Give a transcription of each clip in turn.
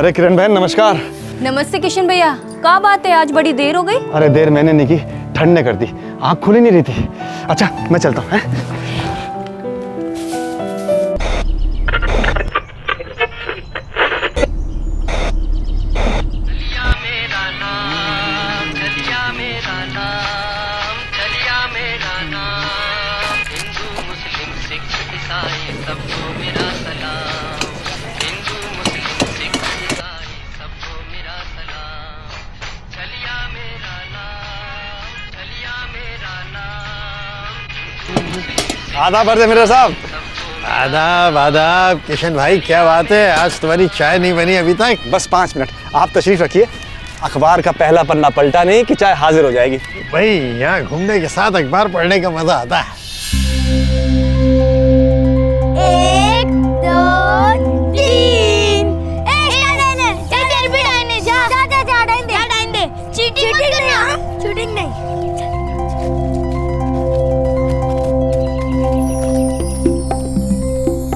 अरे किरण बहन नमस्कार। नमस्ते किशन भैया, क्या बात है आज बड़ी देर हो गई? अरे देर मैंने नहीं की, ठंड ने कर दी, आँख खुली नहीं रही थी। अच्छा मैं चलता हूँ। आदाब अर्ज़ मेरा साहब। आदाब आदाब। किशन भाई क्या बात है, आज तुम्हारी चाय नहीं बनी अभी तक? बस 5 मिनट, आप तशरीफ रखिए। अखबार का पहला पन्ना पलटा नहीं कि चाय हाजिर हो जाएगी। भाई यहाँ घूमने के साथ अखबार पढ़ने का मजा आता है। 1 2 3 चीटिंग नहीं।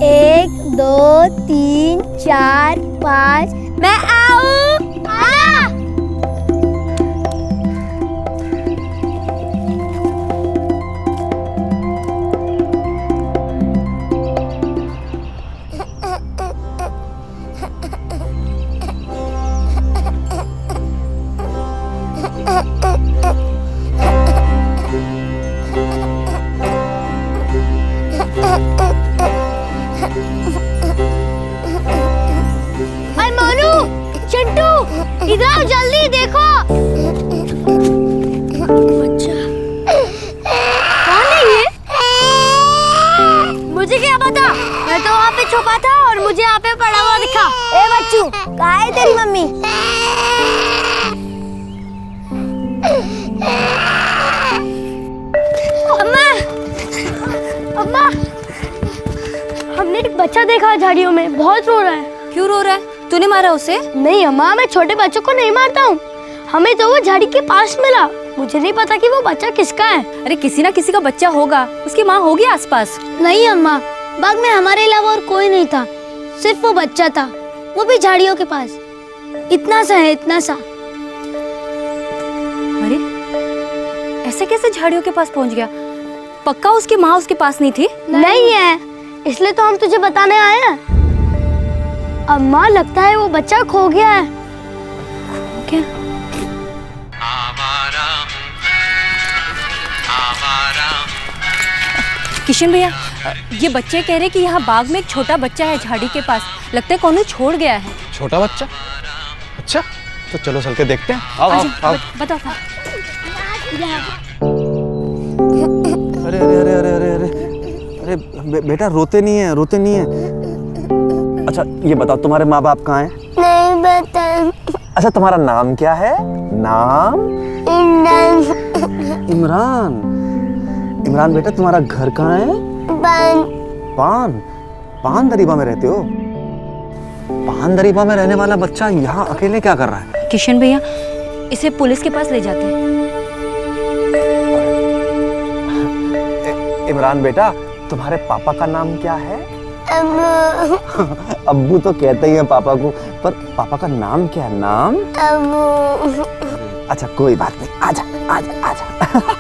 1 2 3 4 5 मैं आऊं। हाँ। इधर आओ जल्दी, देखो बच्चा कौन है ये? मुझे क्या पता, मैं तो वहाँ पे छुपा था और मुझे यहाँ पे पड़ा हुआ दिखा। ए बच्चू, कहाँ है तेरी मम्मी? अम्मा, अम्मा, हमने एक बच्चा देखा झाड़ियों में, बहुत रो रहा है। क्यों रो रहा है? तूने मारा उसे? नहीं अम्मा, मैं छोटे बच्चों को नहीं मारता हूँ। हमें तो वो झाड़ी के पास मिला, मुझे नहीं पता कि वो बच्चा किसका है। अरे किसी ना किसी का बच्चा होगा, उसकी माँ होगी आसपास। नहीं अम्मा, बाग में हमारे अलावा और कोई नहीं था, सिर्फ वो बच्चा था, वो भी झाड़ियों के पास। इतना सा है, इतना सा। अरे ऐसे कैसे झाड़ियों के पास पहुँच गया? पक्का उसकी माँ उसके पास नहीं थी? नहीं है, इसलिए तो हम तुझे बताने आए हैं। अम्मा लगता है वो बच्चा खो गया है। क्या? किशन भैया, ये बच्चे कह रहे कि यहाँ बाग में एक छोटा बच्चा है झाड़ी के पास, लगता है कौन छोड़ गया है। छोटा बच्चा? अच्छा तो चलो चल के देखते हैं। आओ आओ आओ। बताओ। अरे अरे अरे अरे अरे अरे अरे बेटा रोते नहीं है, रोते नहीं है। अच्छा ये बताओ तुम्हारे माँ बाप कहाँ हैं? नहीं बता। अच्छा तुम्हारा नाम क्या है? नाम? इमरान। इमरान बेटा तुम्हारा घर कहाँ है? पान दरीबा में रहते हो? पान दरीबा में रहने वाला बच्चा यहाँ अकेले क्या कर रहा है? किशन भैया, इसे पुलिस के पास ले जाते हैं। इमरान बेटा तुम्हारे पापा का नाम क्या है? अब्बू तो कहते ही हैं पापा को, पर पापा का नाम क्या है? नाम? अब्बू। अच्छा कोई बात नहीं, आजा आजा आजा आजा।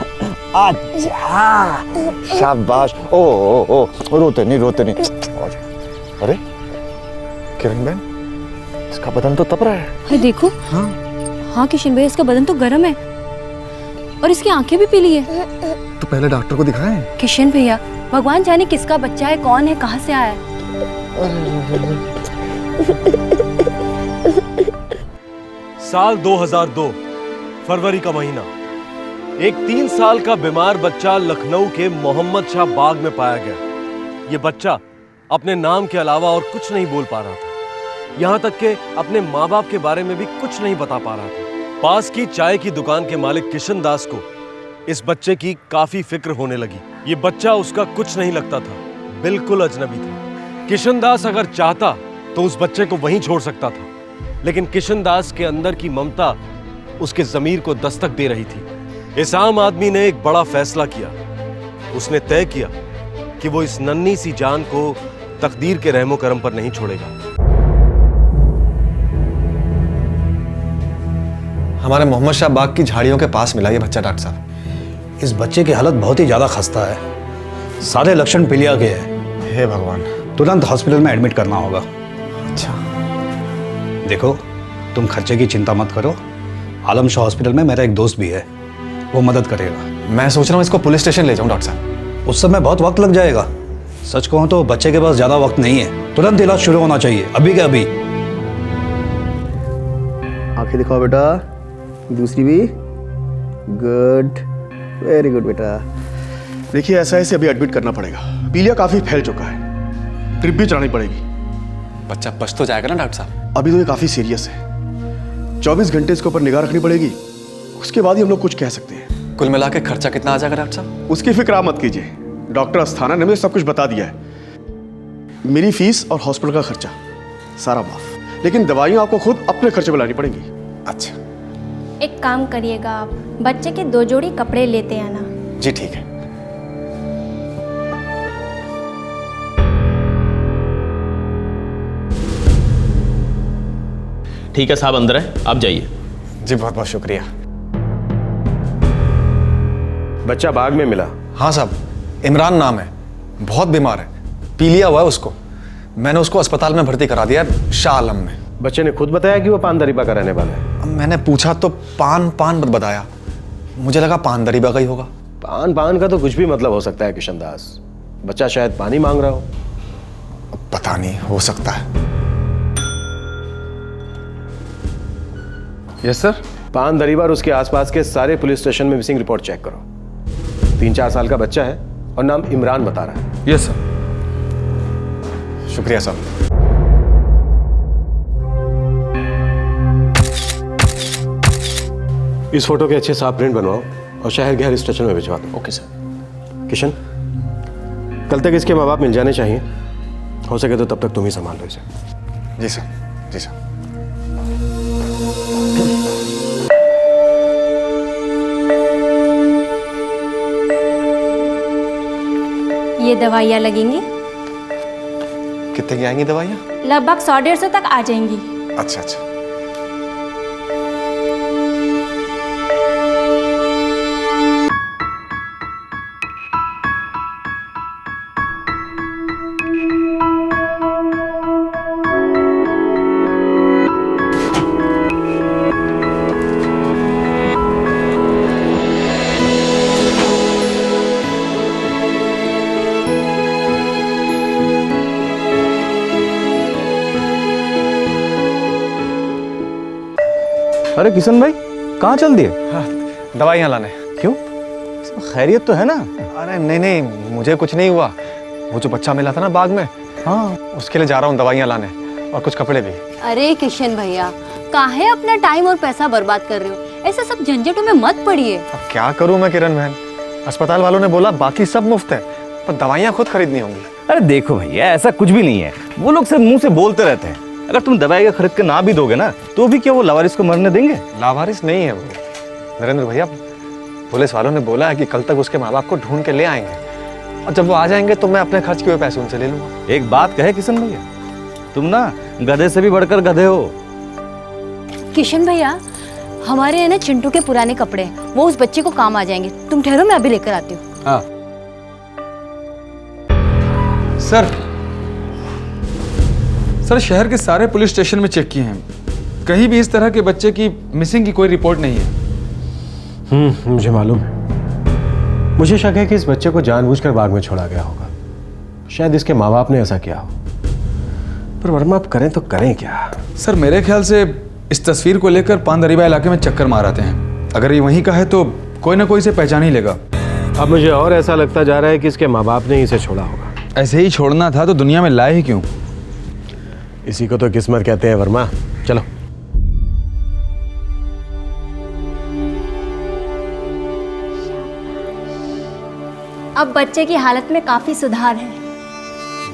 शाबाश। ओ ओ ओ रोते नहीं आजा। अरे किरण बहन, इसका बदन तो तप रहा है। अरे देखो। हाँ किशन भैया, इसका बदन तो गर्म है और इसकी आंखें भी पीली है। तो पहले डॉक्टर को दिखाएं। किशन भैया, भगवान जाने किसका बच्चा है, कौन है, कहाँ से आया है। साल 2002 फरवरी का महीना, एक 3 साल का बीमार बच्चा लखनऊ के मोहम्मद शाह बाग में पाया गया। यह बच्चा अपने नाम के अलावा और कुछ नहीं बोल पा रहा था, यहां तक कि अपने माँ बाप के बारे में भी कुछ नहीं बता पा रहा था। पास की चाय की दुकान के मालिक किशन दास को इस बच्चे की काफी फिक्र होने लगी। ये बच्चा उसका कुछ नहीं लगता था, बिल्कुल अजनबी था। किशन दास अगर चाहता तो उस बच्चे को वहीं छोड़ सकता था, लेकिन किशन दास के अंदर की ममता उसके ज़मीर को दस्तक दे रही थी। इस आम आदमी ने एक बड़ा फैसला किया। उसने तय किया कि वो इस नन्ही सी जान को तकदीर के रहमो करम पर नहीं छोड़ेगा। हमारे मोहम्मद शाह बाग की झाड़ियों के पास मिला ये बच्चा डॉक्टर साहब। इस बच्चे की हालत बहुत ही ज़्यादा खस्ता है, सारे लक्षण पीलिया के हैं। हे भगवान। तुरंत हॉस्पिटल में एडमिट करना होगा। अच्छा। देखो, तुम खर्चे की चिंता मत करो, आलम शाह हॉस्पिटल में मेरा एक दोस्त भी है, वो मदद करेगा। मैं सोच रहा हूँ इसको पुलिस स्टेशन ले जाऊँ डॉक्टर साहब। उस समय बहुत वक्त लग जाएगा। सच कहूँ तो बच्चे के पास ज़्यादा वक्त नहीं है, तुरंत इलाज शुरू होना चाहिए, अभी के अभी। आंखें दिखाओ बेटा, दूसरी भी। गुड, वेरी गुड बेटा। देखिए ऐसा है, इसे अभी एडमिट करना पड़ेगा। पीलिया काफी फैल चुका है, ड्रिप भी चढ़ानी पड़ेगी। बच्चा बच तो जाएगा ना डॉक्टर साहब? अभी तो ये काफी सीरियस है, 24 घंटे इसके ऊपर निगाह रखनी पड़ेगी, उसके बाद ही हम लोग कुछ कह सकते हैं। कुल मिला के खर्चा कितना आ जाएगा डॉक्टर साहब? उसकी फिक्र आप मत कीजिए, डॉक्टर अस्थाना ने मुझे सब कुछ बता दिया है। मेरी फीस और हॉस्पिटल का खर्चा सारा माफ, लेकिन दवाइयाँ आपको खुद अपने खर्चे में लानी पड़ेंगी। अच्छा एक काम करिएगा, आप बच्चे के 2 जोड़ी कपड़े लेते आना। जी ठीक है। ठीक है साहब, अंदर है, आप जाइए। जी बहुत बहुत शुक्रिया। बच्चा बाग में मिला? हाँ साहब, इमरान नाम है, बहुत बीमार है, पीलिया हुआ है उसको। मैंने उसको अस्पताल में भर्ती करा दिया है, शाह आलम में। बच्चे ने खुद बताया कि वो पान दरीबा का रहने वाला है? अब मैंने पूछा तो पान बताया, मुझे लगा पान दरीबा का ही होगा। पान का तो कुछ भी मतलब हो सकता है किशन दास, बच्चा शायद पानी मांग रहा हो। अब पता नहीं, हो सकता है। Yes sir. पान दरीबा और उसके आसपास के सारे पुलिस स्टेशन में मिसिंग रिपोर्ट चेक करो। 3-4 साल का बच्चा है और नाम इमरान बता रहा है। Yes sir. शुक्रिया साहब। इस फोटो के अच्छे साफ प्रिंट बनवाओ और शहर के हर स्टेशन में भिजवा दो। Okay sir. किशन, कल तक इसके माँ बाप मिल जाने चाहिए, हो सके तो तब तक तुम ही संभाल लो इसे। जी सर, जी सर। ये दवाइयाँ लगेंगी, कितने की आएंगी दवाइयाँ? लगभग 100-150 तक आ जाएंगी। अच्छा अच्छा। अरे किशन भाई, कहाँ चल दिए? हाँ, दवाइयाँ लाने। क्यों, खैरियत तो है ना? अरे नहीं नहीं, मुझे कुछ नहीं हुआ। वो जो बच्चा मिला था ना बाग में, हाँ, उसके लिए जा रहा हूँ दवाइयाँ लाने, और कुछ कपड़े भी। अरे किशन भैया, काहे अपना टाइम और पैसा बर्बाद कर रहे हो? ऐसे सब झंझटों में मत पड़िए। अब क्या करूँ मैं किरण बहन, अस्पताल वालों ने बोला बाकी सब मुफ्त है, पर दवाइयाँ खुद खरीदनी होंगी। अरे देखो भैया, ऐसा कुछ भी नहीं है, वो लोग सिर्फ मुंह से बोलते रहते हैं। अगर तुम दवाई का खरीद के ना भी दोगे ना, तो भी क्या वो लावारिस को मरने देंगे? लावारिस नहीं है वो नरेंद्र भैया, पुलिस वालों ने बोला है कि कल तक उसके माँ बाप को ढूंढ के ले आएंगे, और जब वो आ जाएंगे तो मैं अपने खर्च के हुए पैसे उनसे ले लूंगा। एक बात कहे किशन भैया, तुम ना गधे से भी बढ़कर गधे हो। किशन भैया, हमारे यहाँ ना चिंटू के पुराने कपड़े हैं, वो उस बच्चे को काम आ जाएंगे। तुम ठहरो, मैं अभी लेकर आती हूँ। हाँ सर, शहर के सारे पुलिस स्टेशन में चेक किए हैं, कहीं भी इस तरह के बच्चे की मिसिंग की कोई रिपोर्ट नहीं है। मुझे मालूम है। मुझे शक है कि इस बच्चे को जानबूझकर बाग में छोड़ा गया होगा, शायद इसके माँ बाप ने ऐसा किया हो। पर वर्मा, आप करें तो करें क्या? सर मेरे ख्याल से इस तस्वीर को लेकर पानदरीबा इलाके में चक्कर मार आते हैं। अगर ये वहीं का है तो कोई ना कोई इसे पहचान ही लेगा। अब मुझे और ऐसा लगता जा रहा है कि इसके माँ बाप ने इसे छोड़ा होगा। ऐसे ही छोड़ना था तो दुनिया में लाए ही क्यों? इसी को तो किस्मत कहते हैं वर्मा। चलो। अब बच्चे की हालत में काफी सुधार है।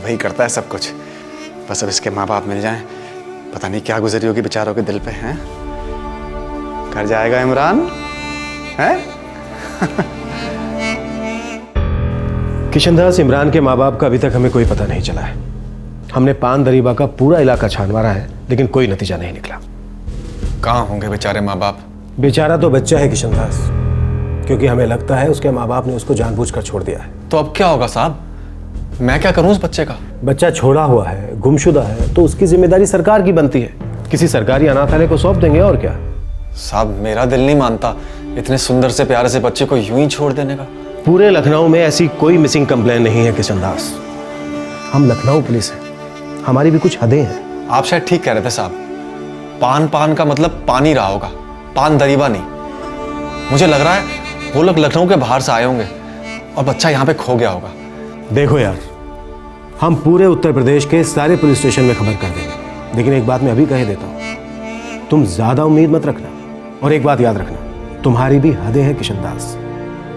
वही करता है सब कुछ, बस अब इसके माँ बाप मिल जाएं, पता नहीं क्या गुजरी होगी बेचारों के दिल पे। हैं घर जाएगा इमरान है? किशन दास, इमरान के माँ बाप का अभी तक हमें कोई पता नहीं चला है। हमने पान दरीबा का पूरा इलाका छान मारा है, लेकिन कोई नतीजा नहीं निकला। कहाँ होंगे बेचारे माँ बाप? बेचारा तो बच्चा है किशनदास, क्योंकि हमें लगता है उसके माँ बाप ने उसको जानबूझकर छोड़ दिया है। तो अब क्या होगा साहब? मैं क्या करूं उस बच्चे का? बच्चा छोड़ा हुआ है, गुमशुदा है, तो उसकी जिम्मेदारी सरकार की बनती है। किसी सरकारी अनाथालय को सौंप देंगे और क्या। साहब मेरा दिल नहीं मानता इतने सुंदर से प्यारे से बच्चे को यूं ही छोड़ देने का। पूरे लखनऊ में ऐसी कोई मिसिंग कंप्लेन नहीं है किशनदास। हम लखनऊ पुलिस हैं, हमारी भी कुछ हदें हैं। आप शायद ठीक कह रहे थे साहब। पान पान का मतलब पानी रहा होगा, पान दरीबा नहीं। मुझे लग रहा है वो लोग लखनऊ के बाहर से आए होंगे और बच्चा यहाँ पे खो गया होगा। देखो यार, हम पूरे उत्तर प्रदेश के सारे पुलिस स्टेशन में खबर कर देंगे, लेकिन एक बात मैं अभी कह देता हूँ, तुम ज्यादा उम्मीद मत रखना। और एक बात याद रखना, तुम्हारी भी हदें हैं किशनदास,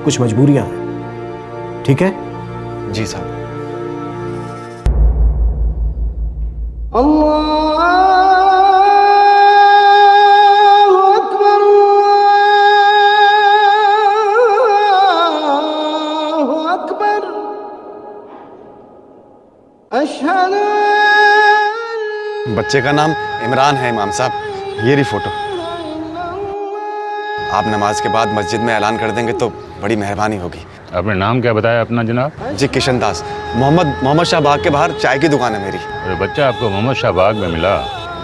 कुछ मजबूरियां हैं, ठीक है? जी साहब। बच्चे का नाम इमरान है इमाम साहब, ये रही फोटो। आप नमाज के बाद मस्जिद में ऐलान कर देंगे तो बड़ी मेहरबानी होगी। अपने नाम क्या बताया अपना जनाब? जी किशन दास। मोहम्मद शाह बाग के बाहर चाय की दुकान है मेरी। अरे बच्चा आपको मोहम्मद शाह बाग में मिला?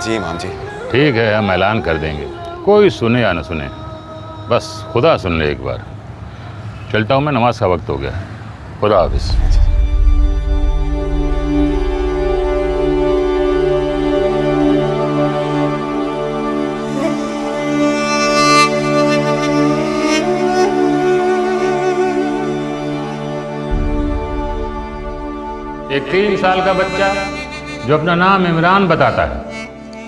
जी इमाम जी। ठीक है, हम ऐलान कर देंगे, कोई सुने या न सुने, बस खुदा सुन ले एक बार। चलता हूँ मैं, नमाज का वक्त हो गया। खुदा हाफिज। एक 3 साल का बच्चा जो अपना नाम इमरान बताता है,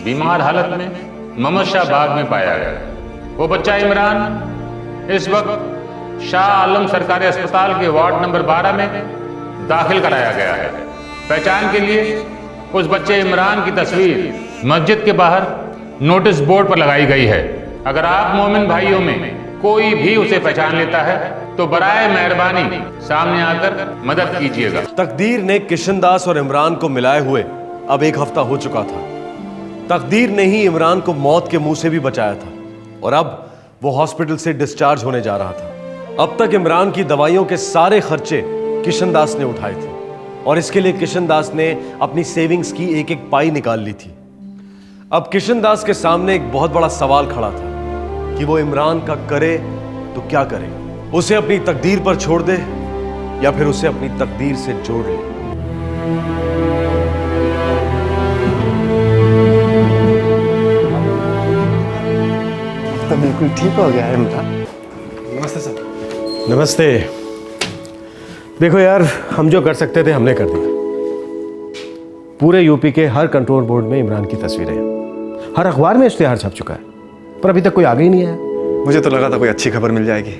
बीमार हालत में मोहम्मद शाह बाग में पाया गया। वो बच्चा इमरान इस वक्त शाह आलम सरकारी अस्पताल के वार्ड नंबर 12 में दाखिल कराया गया है। पहचान के लिए उस बच्चे इमरान की तस्वीर मस्जिद के बाहर नोटिस बोर्ड पर लगाई गई है। अगर आप मोमिन भाइयों में कोई भी उसे पहचान लेता है तो बराए मेहरबानी सामने आकर मदद कीजिएगा। तकदीर ने किशनदास और इमरान को मिलाए हुए अब 1 हफ्ता हो चुका था। तकदीर ने ही इमरान को मौत के मुंह से भी बचाया था और अब वो हॉस्पिटल से डिस्चार्ज होने जा रहा था। अब तक इमरान की दवाइयों के सारे खर्चे किशनदास ने उठाए थे और इसके लिए किशनदास ने अपनी सेविंग्स की एक एक पाई निकाल ली थी। अब किशनदास के सामने एक बहुत बड़ा सवाल खड़ा था कि वो इमरान का करे तो क्या करे, उसे अपनी तकदीर पर छोड़ दे या फिर उसे अपनी तकदीर से जोड़ ले। तो बिल्कुल ठीक हो गया है इमरान। नमस्ते सर। नमस्ते। देखो यार, हम जो कर सकते थे हमने कर दिया। पूरे यूपी के हर कंट्रोल बोर्ड में इमरान की तस्वीरें हैं, हर अखबार में इश्तिहार छप चुका है, पर अभी तक कोई आगे ही नहीं आया। मुझे तो लगा था कोई अच्छी खबर मिल जाएगी।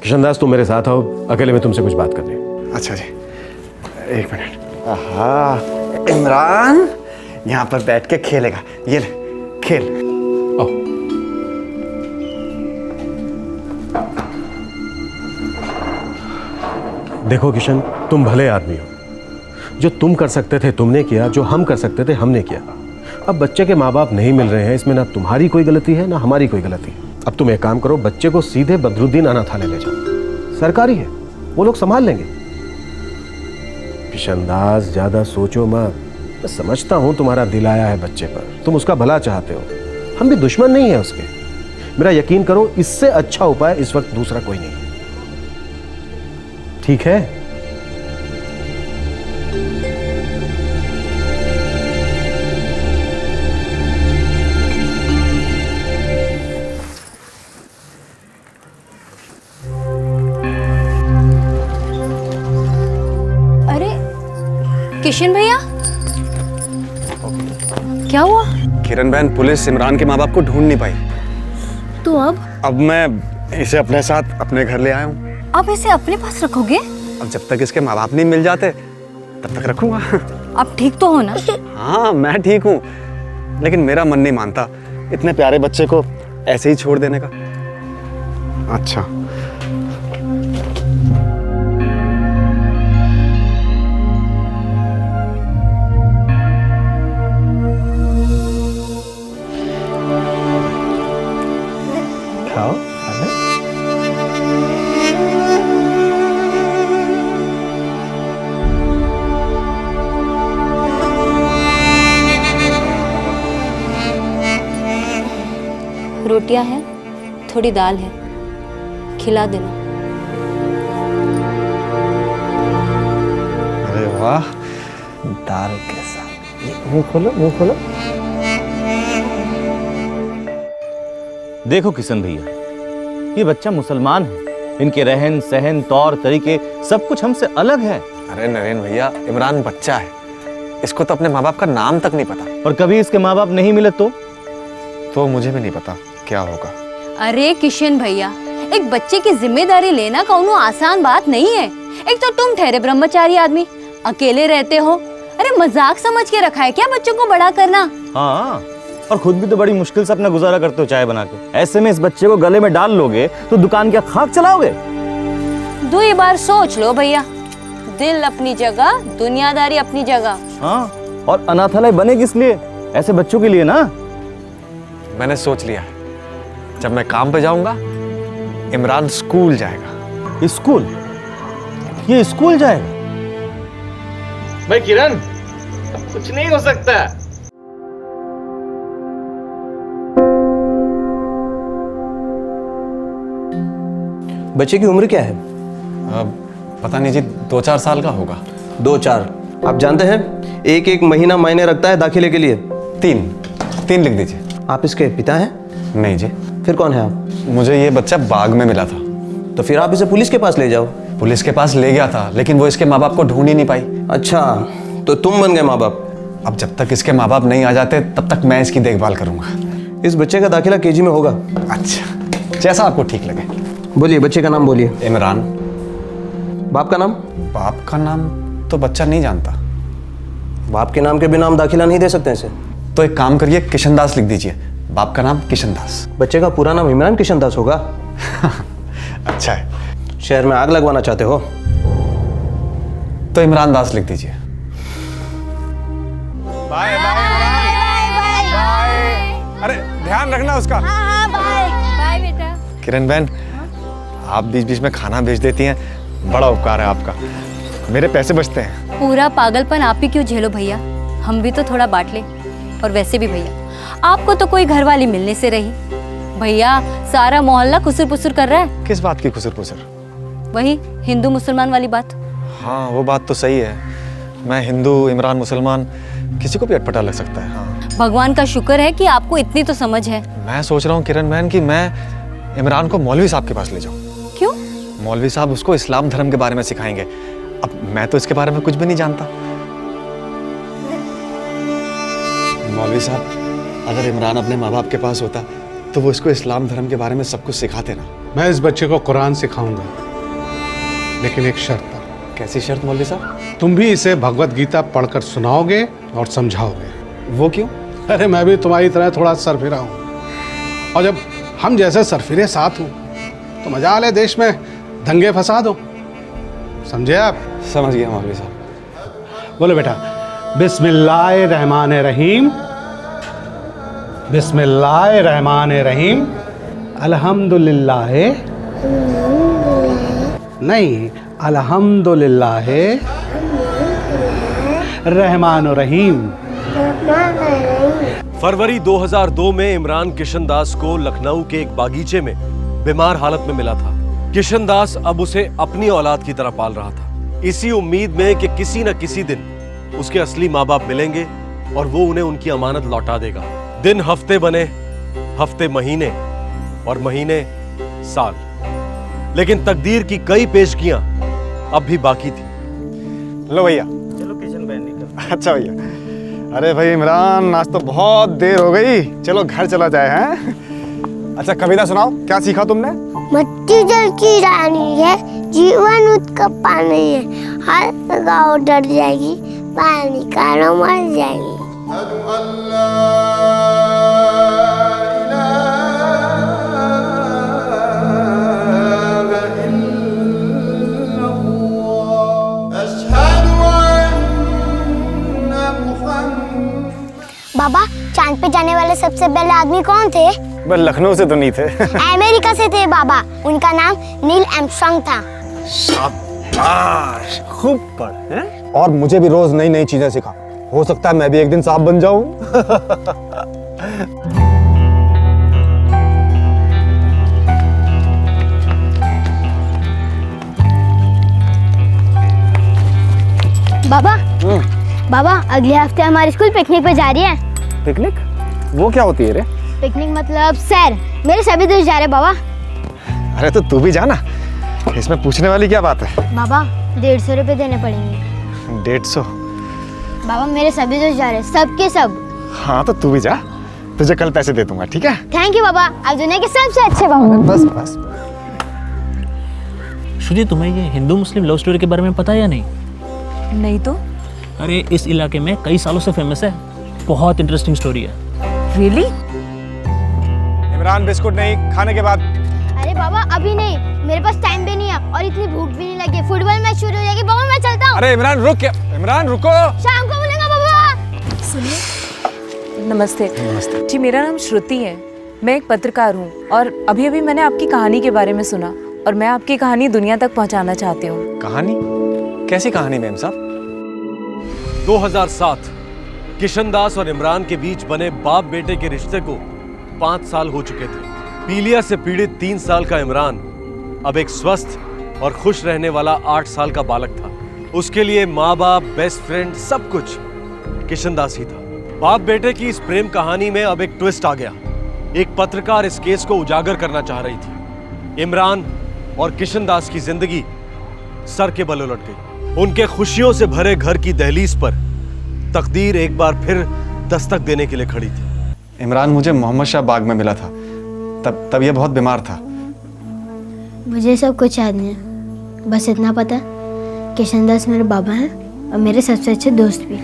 किशनदास तुम मेरे साथ आओ, अकेले में तुमसे कुछ बात करनी है। अच्छा जी, 1 मिनट। आहा, इमरान यहाँ पर बैठ के खेलेगा। ये ले, खेल। आओ। देखो किशन, तुम भले आदमी हो, जो तुम कर सकते थे तुमने किया, जो हम कर सकते थे हमने किया। अब बच्चे के माँ बाप नहीं मिल रहे हैं, इसमें ना तुम्हारी कोई गलती है ना हमारी कोई गलती है। अब तुम एक काम करो, बच्चे को सीधे बदरुद्दीन अनाथालय ले जाओ, सरकारी है, वो लोग संभाल लेंगे। किशनदास ज्यादा सोचो मत, मैं समझता हूं तुम्हारा दिल आया है बच्चे पर, तुम उसका भला चाहते हो, हम भी दुश्मन नहीं है उसके। मेरा यकीन करो, इससे अच्छा उपाय इस वक्त दूसरा कोई नहीं है, ठीक है? किशन भैया, क्या हुआ? किरण बहन, पुलिस इमरान के माँ बाप को ढूंढ नहीं पाई। तो अब मैं इसे अपने साथ अपने घर ले आया हूँ। आप इसे अपने पास रखोगे? अब जब तक इसके माँ बाप नहीं मिल जाते तब तक रखूंगा। आप ठीक तो हो ना? हाँ मैं ठीक हूँ, लेकिन मेरा मन नहीं मानता इतने प्यारे बच्चे को ऐसे ही छोड़ देने का। अच्छा, रोटियां हैं, थोड़ी दाल है, खिला देना। अरे वाह, दाल के साथ। ये मुंह खोलो, मुंह खोलो। देखो किशन भैया, ये बच्चा मुसलमान है, इनके रहन सहन तौर तरीके सब कुछ हमसे अलग है। अरे नरेन भैया, इमरान बच्चा है, इसको तो अपने माँ बाप का नाम तक नहीं पता। और कभी इसके माँ बाप नहीं मिले तो मुझे भी नहीं पता क्या होगा। अरे किशन भैया, एक बच्चे की जिम्मेदारी लेना कौनो आसान बात नहीं है। एक तो तुम ठहरे ब्रह्मचारी आदमी, अकेले रहते हो। अरे मजाक समझ के रखा है क्या बच्चों को बड़ा करना? हाँ, और खुद भी तो बड़ी मुश्किल से अपना गुजारा करते हो चाय बना के। ऐसे में इस बच्चे को गले में डाल लोगे तो दुकान क्या खाक चलाओगे? 2 बार सोच लो भैया, दिल अपनी जगह, दुनियादारी अपनी जगह। हाँ, और अनाथालय बने किस लिए? ऐसे बच्चों के लिए ना। मैंने सोच लिया है, जब मैं काम पे जाऊंगा इमरान स्कूल जाएगा। स्कूल? ये स्कूल जाएगा? भाई किरण, कुछ नहीं हो सकता। बच्चे की उम्र क्या है? पता नहीं जी, 2-4 साल का होगा। 2-4? आप जानते हैं एक महीना मायने रखता है दाखिले के लिए। 3 लिख दीजिए। आप इसके पिता हैं? नहीं जी। फिर कौन है आप? मुझे ये बच्चा बाग में मिला था। तो फिर आप इसे पुलिस के पास ले जाओ। पुलिस के पास ले गया था, लेकिन वो इसके माँ बाप को ढूंढ ही नहीं पाई। अच्छा, तो तुम बन गए माँ बाप? अब जब तक इसके माँ बाप नहीं आ जाते तब तक मैं इसकी देखभाल करूंगा। इस बच्चे का दाखिला केजी में होगा। अच्छा, जैसा आपको ठीक लगे। बोलिए, बच्चे का नाम बोलिए। इमरान। बाप का नाम? बाप का नाम तो बच्चा नहीं जानता। बाप के नाम के बिना हम दाखिला नहीं दे सकते इसे। तो एक काम करिए, किशन दास लिख दीजिए। बाप का नाम किशन दास। बच्चे का पूरा नाम इमरान किशन दास होगा? अच्छा है। शहर में आग लगवाना चाहते हो? तो इमरान दास लिख दीजिए। Bye bye. अरे ध्यान रखना उसका। हाँ बाय बाय बेटा। किरण बहन, आप बीच बीच में खाना भेज देती हैं, बड़ा उपकार है आपका। मेरे पैसे बचते हैं। पूरा पागलपन आप ही क्यों झेलो भैया, हम भी तो थोड़ा बांट ले। और वैसे भी भैया, आपको तो कोई घरवाली मिलने से रही। भैया, सारा मोहल्ला खुसर पुसर कर रहा है। किस बात की खुसर पुसर? वही हिंदू मुसलमान वाली बात। हाँ, वो बात तो सही है। मैं हिंदू, इमरान मुसलमान, किसी को भी अटपटा लग सकता है। हाँ, भगवान का शुक्र है कि आपको इतनी तो समझ है। मैं सोच रहा हूँ किरण बहन कि मैं इमरान को मौलवी साहब के पास ले जाऊँ। क्यों? मौलवी साहब उसको इस्लाम धर्म के बारे में सिखाएंगे। अब मैं तो इसके बारे में कुछ भी नहीं जानता। मौलवी साहब, अगर इमरान अपने माँ बाप के पास होता तो वो इसको इस्लाम धर्म के बारे में सब कुछ सिखाते ना। मैं इस बच्चे को कुरान सिखाऊंगा, लेकिन एक शर्त पर। कैसी शर्त मौलवी साहब? तुम भी इसे भगवत गीता पढ़कर सुनाओगे और समझाओगे। वो क्यों? अरे मैं भी तुम्हारी तरह थोड़ा सरफिरा हूँ, और जब हम जैसे सरफिरे साथ हूँ तो मजा ले देश में दंगे फसाद हो। समझे आप? समझ गया मौलवी साहब। बोलो बेटा, बिस्मिल्लाहिर्रहमानिर्रहीम, बिस्मिल्लाहिर्रहमानिर्रहीम, अल्हम्दुलिल्लाह नहीं, अल्हम्दुलिल्लाह रहमानुर रहीम। फरवरी 2002 में इमरान किशन दास को लखनऊ के एक बागीचे में बीमार हालत में मिला था। किशन दास अब उसे अपनी औलाद की तरह पाल रहा था, इसी उम्मीद में कि किसी न किसी दिन उसके असली माँ बाप मिलेंगे और वो उन्हें उनकी अमानत लौटा देगा। दिन हफ्ते बने, हफ्ते महीने, और महीने साल। लेकिन तकदीर की कई पेशगियां अब भी बाकी थी। लो भैया। चलो किशन बहन निकल। अच्छा भैया। अरे भाई इमरान, आज तो बहुत देर हो गई, चलो घर चला जाए। हैं? अच्छा कविता सुनाओ, क्या सीखा तुमने? मट्टी जल की रानी है, जीवन उसका पानी है, हर गाँव डर जाएगी, पानी कारो मर जाएगी। बाबा, चांद पे जाने वाले सबसे पहले आदमी कौन थे? बस लखनऊ से तो नहीं थे। अमेरिका से थे बाबा, उनका नाम नील आर्मस्ट्रांग था। शाबाश, खूब पढ़ हैं? और मुझे भी रोज नई नई चीजें सिखा, हो सकता है मैं भी एक दिन सांप बन जाऊं। बाबा बाबा अगले हफ्ते हमारे स्कूल पिकनिक पे जा रही है। पिकनिक? वो क्या होती है रे? पिकनिक मतलब सैर। मेरे सभी दोस्त जा रहे हैं बाबा। अरे तो तू भी जाना, इसमें पूछने वाली क्या बात है? बाबा 150 रुपये देने पड़ेंगे। 150? बाबा मेरे सभी दोस्त जा रहे हैं, सब के सब। हाँ तो तू भी जा, तुझे कल पैसे दे दूंगा, ठीक है? थैंक यू बाबा, आप दुनिया के सबसे अच्छे बाबा। बस बस। श्रुति, तुम्हें ये हिंदू मुस्लिम लव स्टोरी के बारे में पता है या नहीं? नहीं तो? अरे इस इलाके में कई सालों से फेमस है, बहुत इंटरेस्टिंग स्टोरी है। रियली? इमरान बिस्कुट नहीं, खाने के बाद। अरे बाबा अभी नहीं, मेरे पास टाइम भी नहीं है और इतनी भूख भी नहीं लगी। फुटबॉल मैच शुरू हो जाएगी बाबा, मैं चलता हूँ। अरे इमरान रुक, इमरान रुको। शाम को मिलेंगे बाबा। सुनिए। नमस्ते। नमस्ते जी, मेरा नाम श्रुति है, मैं एक पत्रकार हूँ और अभी अभी मैंने आपकी कहानी के बारे में सुना और मैं आपकी कहानी दुनिया तक पहुँचाना चाहती हूँ। कहानी? कैसी कहानी मैम साहब? 2007 किशनदास और इमरान के बीच बने बाप बेटे के रिश्ते को 5 साल हो चुके थे। पीलिया से पीड़ित 3 साल का इमरान अब एक स्वस्थ और खुश रहने वाला 8 साल का बालक था। उसके लिए माँ बाप, बेस्ट फ्रेंड, सब कुछ किशनदास ही था। बाप बेटे की इस प्रेम कहानी में अब एक ट्विस्ट आ गया। एक पत्रकार इस केस को उजागर करना चाह रही थी। इमरान और किशनदास की जिंदगी सर के बल उलट गई। उनके खुशियों से भरे घर की दहलीज पर तकदीर एक बार फिर दस्तक देने के लिए खड़ी थी। इमरान मुझे मोहम्मद शाह बाग में मिला था, तब ये बहुत बीमार था। मुझे सब कुछ याद नहीं है, बस इतना पता है किशनदास मेरे बाबा हैं और मेरे सबसे अच्छे दोस्त भी।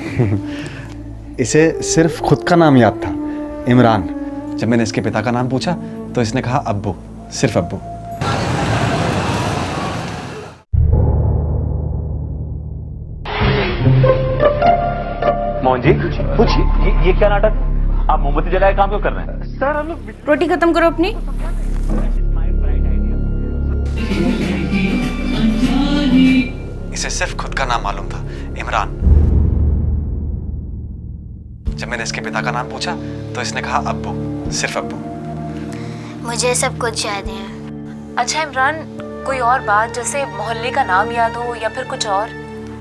इसे सिर्फ खुद का नाम याद था, इमरान। जब मैंने इसके पिता का नाम पूछा तो इसने कहा अब्बू, सिर्फ अब्बू। मोहन जी पूछिए, ये क्या नाटक है? आप मोमबत्ती जलाए काम क्यों कर रहे हैं? सर हम लोग रोटी खत्म करो अपनी। इसे सिर्फ खुद का नाम मालूम था, इमरान। जब मैंने इसके पिता का नाम पूछा तो इसने कहा अब्बू, सिर्फ अब्बू। मुझे सब कुछ याद है। अच्छा इमरान, कोई और बात जैसे मोहल्ले का नाम याद हो या फिर कुछ और?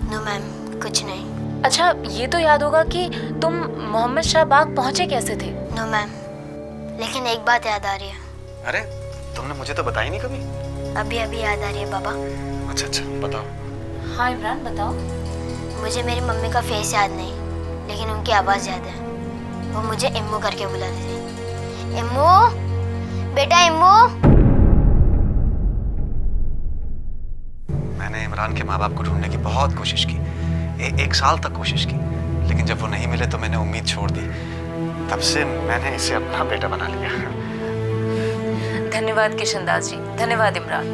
नो मैम, कुछ नहीं। अच्छा ये तो याद होगा कि तुम मोहम्मद शाह बाग पहुंचे कैसे थे? नो मैम, लेकिन एक बात याद आ रही है। अरे तुमने मुझे तो बताई नहीं कभी। अभी अभी याद आ रही है बाबा। अच्छा अच्छा, बताओ। हाँ इमरान बताओ। मुझे मेरी मम्मी का फेस याद नहीं, लेकिन उनकी आवाज़ याद है। वो मुझे इम्मू करके बुलाती थी। इम्मू, बेटा इम्मू। मैंने इमरान के माँ बाप को ढूंढने की बहुत कोशिश की, एक साल तक कोशिश की, लेकिन जब वो नहीं मिले तो मैंने उम्मीद छोड़ दी। तब से मैंने इसे अपना बेटा बना लिया। धन्यवाद किशनदास जी, धन्यवाद इमरान।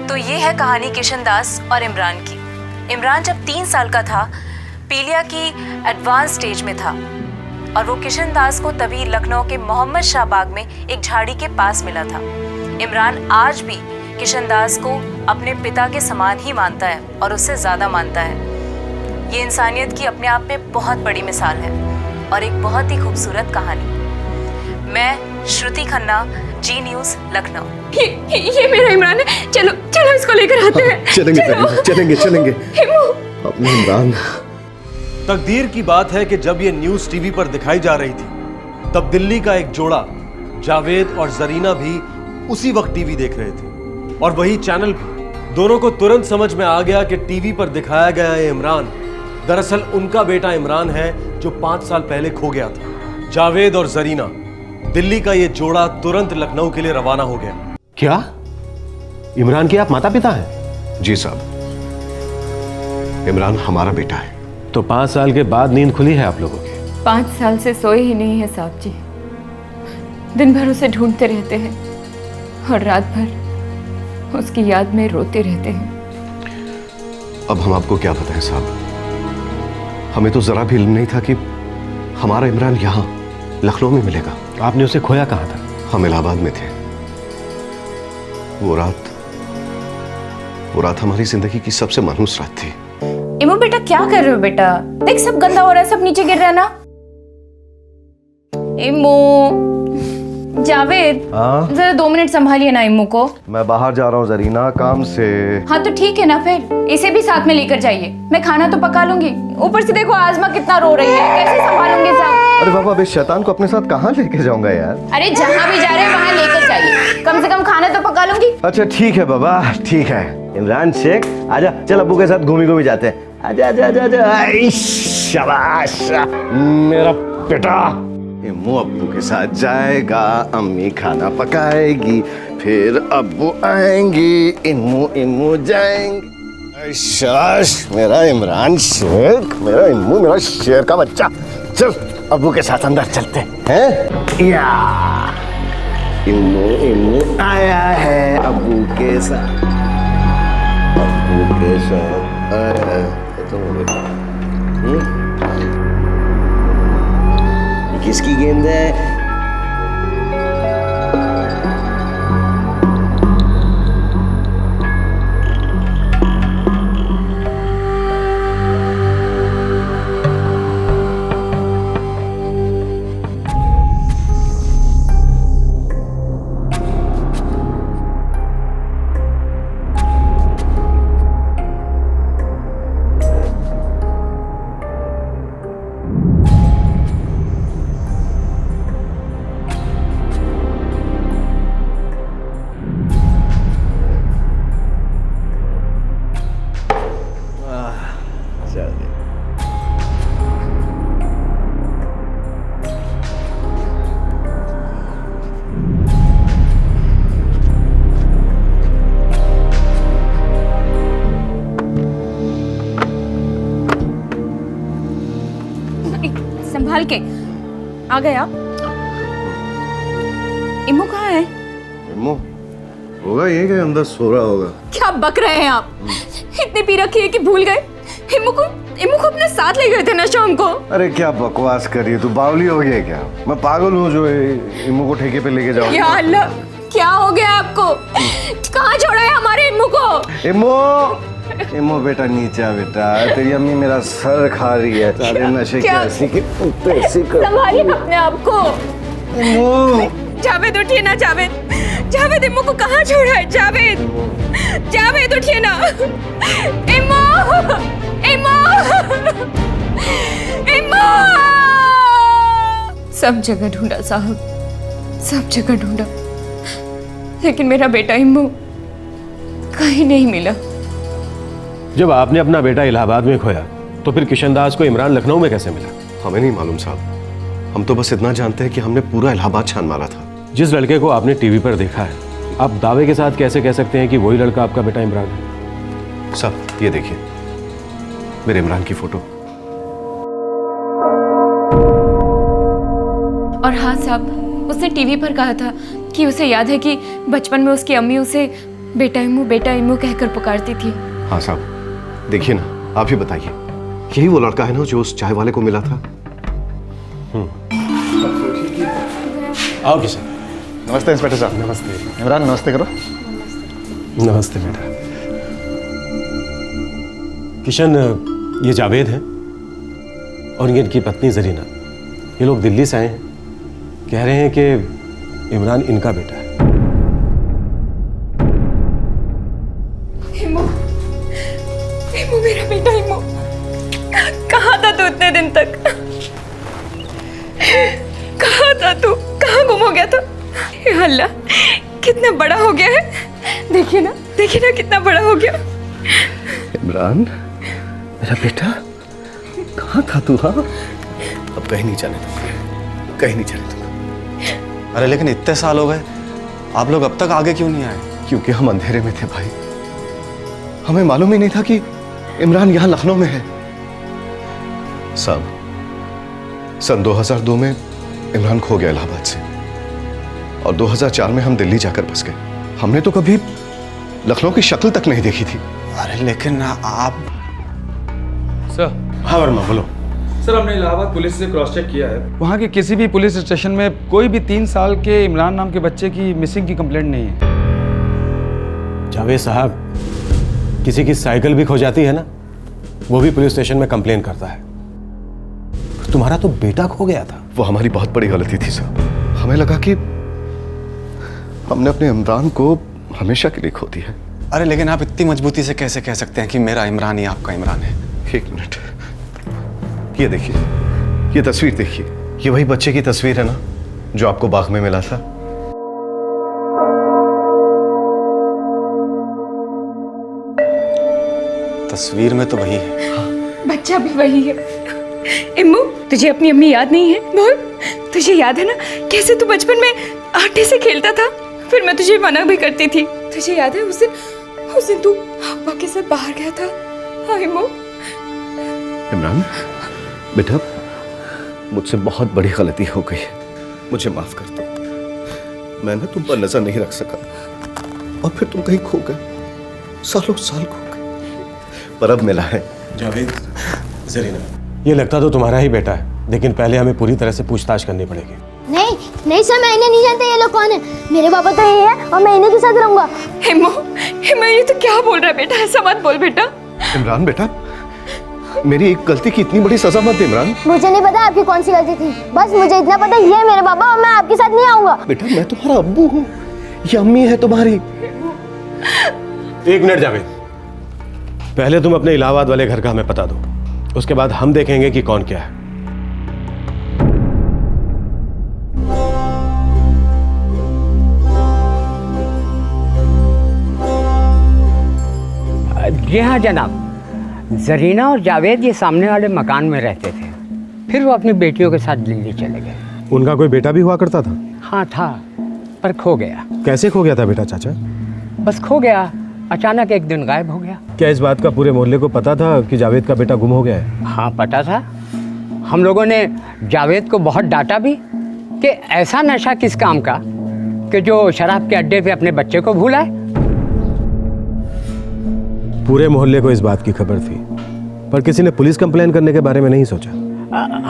तो ये है कहानी किशनदास और इमरान की। इमरान जब 3 साल का था, पीलिया की एडवांस स्टेज में था और वो किशनदास को तभी लखनऊ के मोहम्मद शाह बाग में एक झाड़ी के पास मिला था। इमरान आज भी किशनदास को अपने पिता के समान ही मानता है और उससे ज़्यादा मानता है। ये इंसानियत की अपने आप में बहुत बड़ी मिसाल है और एक बहुत ही खूबसूरत कहानी। मैं श्रुति खन्ना, जी न्यूज़, लखनऊ। ये मेरा इमरान है, चलो चलो इसको लेकर आते हैं। चलेंगे अपने इमरान। तकदीर की बात है कि जब ये न्यूज़ टीवी पर दिखाई जा रही थी, तब दिल्ली का एक जोड़ा जावेद और जरीना भी उसी वक्त टीवी देख रहे थे और वही चैनल भी। दोनों को तुरंत समझ में आ गया कि टीवी पर दिखाया गया ये इमरान दरअसल उनका बेटा इमरान है जो 5 साल पहले खो गया था। जावेद और जरीना, दिल्ली का ये जोड़ा तुरंत लखनऊ के लिए रवाना हो गया। क्या इमरान के आप माता पिता हैं? जी साहब, इमरान हमारा बेटा है। तो 5 साल के बाद नींद खुली है आप लोगों की? 5 साल से सोए ही नहीं है साहब जी। दिन भर उसे ढूंढते रहते हैं और रात भर उसकी याद में रोते रहते हैं। अब हम आपको क्या बताएं साहब, हमें तो जरा भी इल्म नहीं था कि हमारा इमरान यहाँ लखनऊ में मिलेगा। आपने उसे खोया कहाँ था? हम इलाहाबाद में थे। वो रात हमारी जिंदगी की सबसे मायूस रात थी। इमो बेटा क्या कर रहे हो बेटा? देख सब गंदा हो रहा है, सब नीचे गिर रहा है ना। इमो जावेद, हाँ जरा 2 मिनट संभालिए ना इम्मू को। मैं बाहर जा रहा हूँ जरीना, काम से। हाँ तो ठीक है ना, फिर इसे भी साथ में लेकर जाइए। मैं खाना तो पका लूंगी, ऊपर से देखो आजमा कितना रो रही है, कैसे संभालूंगी सब। अरे बाबा, अब इस शैतान को अपने साथ कहाँ लेके जाऊंगा यार। अरे जहाँ भी जा रहे हैं वहाँ लेकर जाइए, कम से कम खाना तो पका लूंगी। अच्छा ठीक है बाबा, ठीक है। इमरान शेख आजा, चल अब्बू के साथ घूमी घूमी जाते हैं। आजा आजा आजा आजा। आई, शाबाश मेरा बेटा। इम्मू अब्बू के साथ जाएगा, अम्मी खाना पकाएगी, फिर अब्बू आएंगी, इम्मू इम्मू जाएंगे। शाबाश मेरा इमरान शेख, मेरा इम्मू, मेरा शेर का बच्चा। चल अब्बू के साथ अंदर चलते हैं। या इम्मू इम्मू आया है अब्बू के साथ, अब्बू के साथ आया है। किसकी गेंद है? संभाल के आ गए आप। इम्मू कहाँ है? इम्मू होगा ये कि अंदर सो रहा होगा। क्या बक रहे हैं आप? इतनी पी रखी है कि भूल गए। इम्मू को अपने साथ ले गए थे ना शाम को। अरे क्या बकवास कर रही है तू, बावली हो गई है क्या? मैं पागल हूँ जो इम्मू को ठेके पे लेके जाऊँ। या अल्लाह, क्या हो गया आपको? कहाँ छोड़ा है हमारे इम्मू को? इम्मू बेटा नीचे आ बेटा, तेरी अम्मी मेरा सर खा रही है। सारे नशे की ऐसी की ऐसी कर। संभालिए अपने आप को। जावेद उठिए ना, जावेद इम्मू को कहाँ छोड़ा है? जावेद उठिए ना। इम्मू सब जगह ढूंढा साहब, सब जगह ढूंढा, लेकिन मेरा बेटा इम्मू कहीं नहीं मिला। जब आपने अपना बेटा इलाहाबाद में खोया तो फिर किशन दास को इमरान लखनऊ में कैसे मिला? हमें नहीं मालूम साहब, हम तो बस इतना जानते हैं कि हमने पूरा इलाहाबाद छान मारा था। जिस लड़के को आपने टीवी पर देखा है, आप दावे के साथ कैसे कह सकते हैं कि वही लड़का आपका बेटा इमरान है? साहब ये देखिए मेरे इमरान की फोटो। और हाँ साहब, उसने टीवी पर कहा था कि उसे याद है कि बचपन में उसकी अम्मी उसे बेटा इम्मू कहकर पुकारती थी। हाँ साहब देखिए ना, आप ही बताइए, यही वो लड़का है ना जो उस चाय वाले को मिला था? आओ किशन। नमस्ते इंस्पेक्टर साहब। नमस्ते इमरान, नमस्ते करो। नमस्ते बेटा। किशन, ये जावेद हैं और ये इनकी पत्नी जरीना। ये लोग दिल्ली से आए हैं, कह रहे हैं कि इमरान इनका बेटा है। इम्मू मेरा बेटा इम्मू, कहाँ था तू इतने दिन तक? कहाँ था तू? कहाँ गुम हो गया था? या अल्लाह, कितना बड़ा हो गया है। देखिए ना कितना बड़ा हो गया। इमरान मेरा बेटा, कहाँ था तू? हाँ अब कहीं नहीं जाने दूंगा, कहीं नहीं जाने दूंगा। अरे लेकिन इतने साल हो गए, आप लोग अब तक आगे क्यों नहीं आए? क्योंकि हम अंधेरे में थे भाई, हमें मालूम ही नहीं था कि इमरान यहाँ लखनऊ में है। साहब सन 2002 में इमरान खो गया इलाहाबाद से, और 2004 में हम दिल्ली जाकर बस गए। हमने तो कभी लखनऊ की शक्ल तक नहीं देखी थी। अरे लेकिन आप सर। हाँ वर्मा बोलो। सर, हमने इलाहाबाद पुलिस से क्रॉस चेक किया है, वहाँ के किसी भी पुलिस स्टेशन में कोई भी 3 साल के इमरान नाम के बच्चे की मिसिंग की कंप्लेंट नहीं है। जावेद साहब, किसी की साइकिल भी खो जाती है ना, वो भी पुलिस स्टेशन में कंप्लेन करता है। तुम्हारा तो बेटा खो गया था। वो हमारी बहुत बड़ी गलती थी साहब, हमें लगा कि हमने अपने इमरान को हमेशा के लिए खो दिया। अरे लेकिन आप इतनी मजबूती से कैसे कह सकते हैं कि मेरा इमरान ही आपका इमरान है? एक मिनट, ये देखिए, ये तस्वीर देखिए, ये वही बच्चे की तस्वीर है ना जो आपको बाग में मिला था? तस्वीर में तो वही है। बच्चा भी वही है। इम्मू, तुझे अपनी अम्मी याद नहीं है? बोल, तुझे याद है ना कैसे तू बचपन में आटे से खेलता था, फिर मैं तुझे मना भी करती थी। तुझे याद है उस दिन तू अब्बा के साथ बाहर गया था? हाँ इम्मू। इमरान बेटा, मुझसे बहुत बड़ी गलती हो गई है, मुझे माफ कर दो। मैं ना तुम पर नजर नहीं रख सका और फिर तुम कहीं खो गए, सालों साल खो गए, पर अब मिला है। जावेद, जरीना, ये लगता तो तुम्हारा ही बेटा है, लेकिन पहले हमें पूरी तरह से पूछताछ करनी पड़ेगी। नहीं नहीं सर, मैं इन्हें नहीं जानता ये लोग कौन है। मेरे पापा तो ये है और मैं इन्हीं के साथ रहूंगा। इम्मू, ये तो क्या बोल रहा है बेटा? ऐसा मत बोल बेटा। इमरान बेटा, मेरी एक गलती की इतनी बड़ी सजा मत दे इमरान। मुझे नहीं पता आपकी कौन सी गलती थी, बस मुझे इतना पता ये है मेरे पापा और मैं आपके साथ नहीं आऊंगा। बेटा मैं तुम्हारा अब्बू हूँ, ये अम्मी है तुम्हारी। एक मिनट जावेद, पहले तुम अपने इलाहाबाद वाले घर का हमें पता दो, उसके बाद हम देखेंगे कि कौन क्या है। जी हाँ जनाब, जरीना और जावेद ये सामने वाले मकान में रहते थे, फिर वो अपनी बेटियों के साथ दिल्ली चले गए। उनका कोई बेटा भी हुआ करता था? हाँ था, पर खो गया। कैसे खो गया था बेटा चाचा? बस खो गया, अचानक एक दिन गायब हो गया। क्या इस बात का पूरे मोहल्ले को पता था कि जावेद का बेटा गुम हो गया है? हाँ पता था। हम लोगों ने जावेद को बहुत डांटा भी कि ऐसा नशा किस काम का कि जो शराब के अड्डे पे अपने बच्चे को भूलाए। पूरे मोहल्ले को इस बात की खबर थी, पर किसी ने पुलिस कंप्लेन करने के बारे में नहीं सोचा।